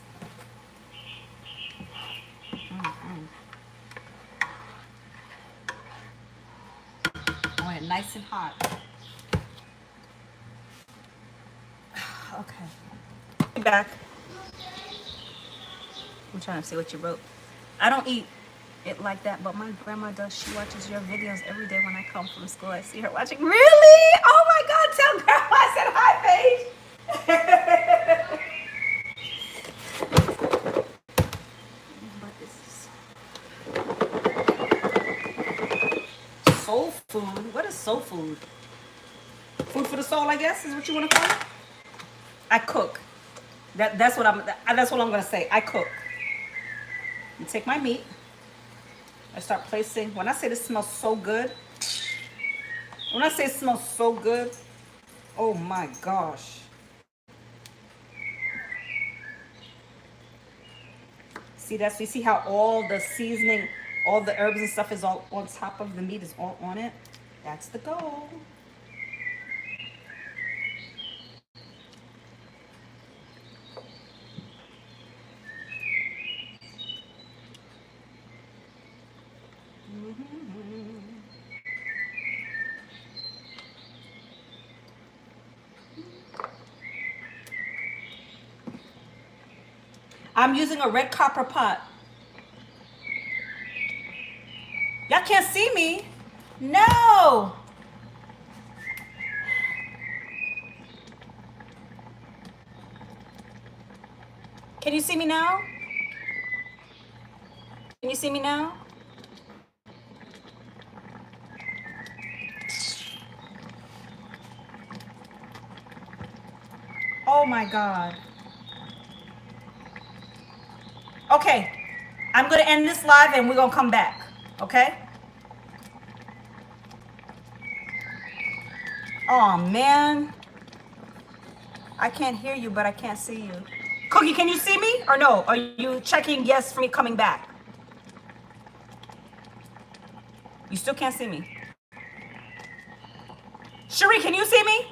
Oh, and nice and hot. Okay. Back. I'm trying to see what you wrote. I don't eat it like that, but my grandma does. She watches your videos every day when I come from school. I see her watching. Really? Oh my God, tell grandma I said hi, Paige. Soul food? What is soul food? Food for the soul, I guess, is what you want to call it? I cook. That's what I'm gonna say. I cook. You take my meat. I start placing. When I say this smells so good, when I say it smells so good, oh my gosh. See that? So you see how all the seasoning, all the herbs and stuff is all on top of the meat, is all on it? That's the goal. I'm using a red copper pot. Y'all can't see me. No. Can you see me now? Can you see me now? Oh my God. Okay, I'm gonna end this live and we're gonna come back, okay? Oh man. I can't hear you, but I can't see you. Cookie, can you see me or no? Are you checking yes for me coming back? You still can't see me. Cherie, can you see me?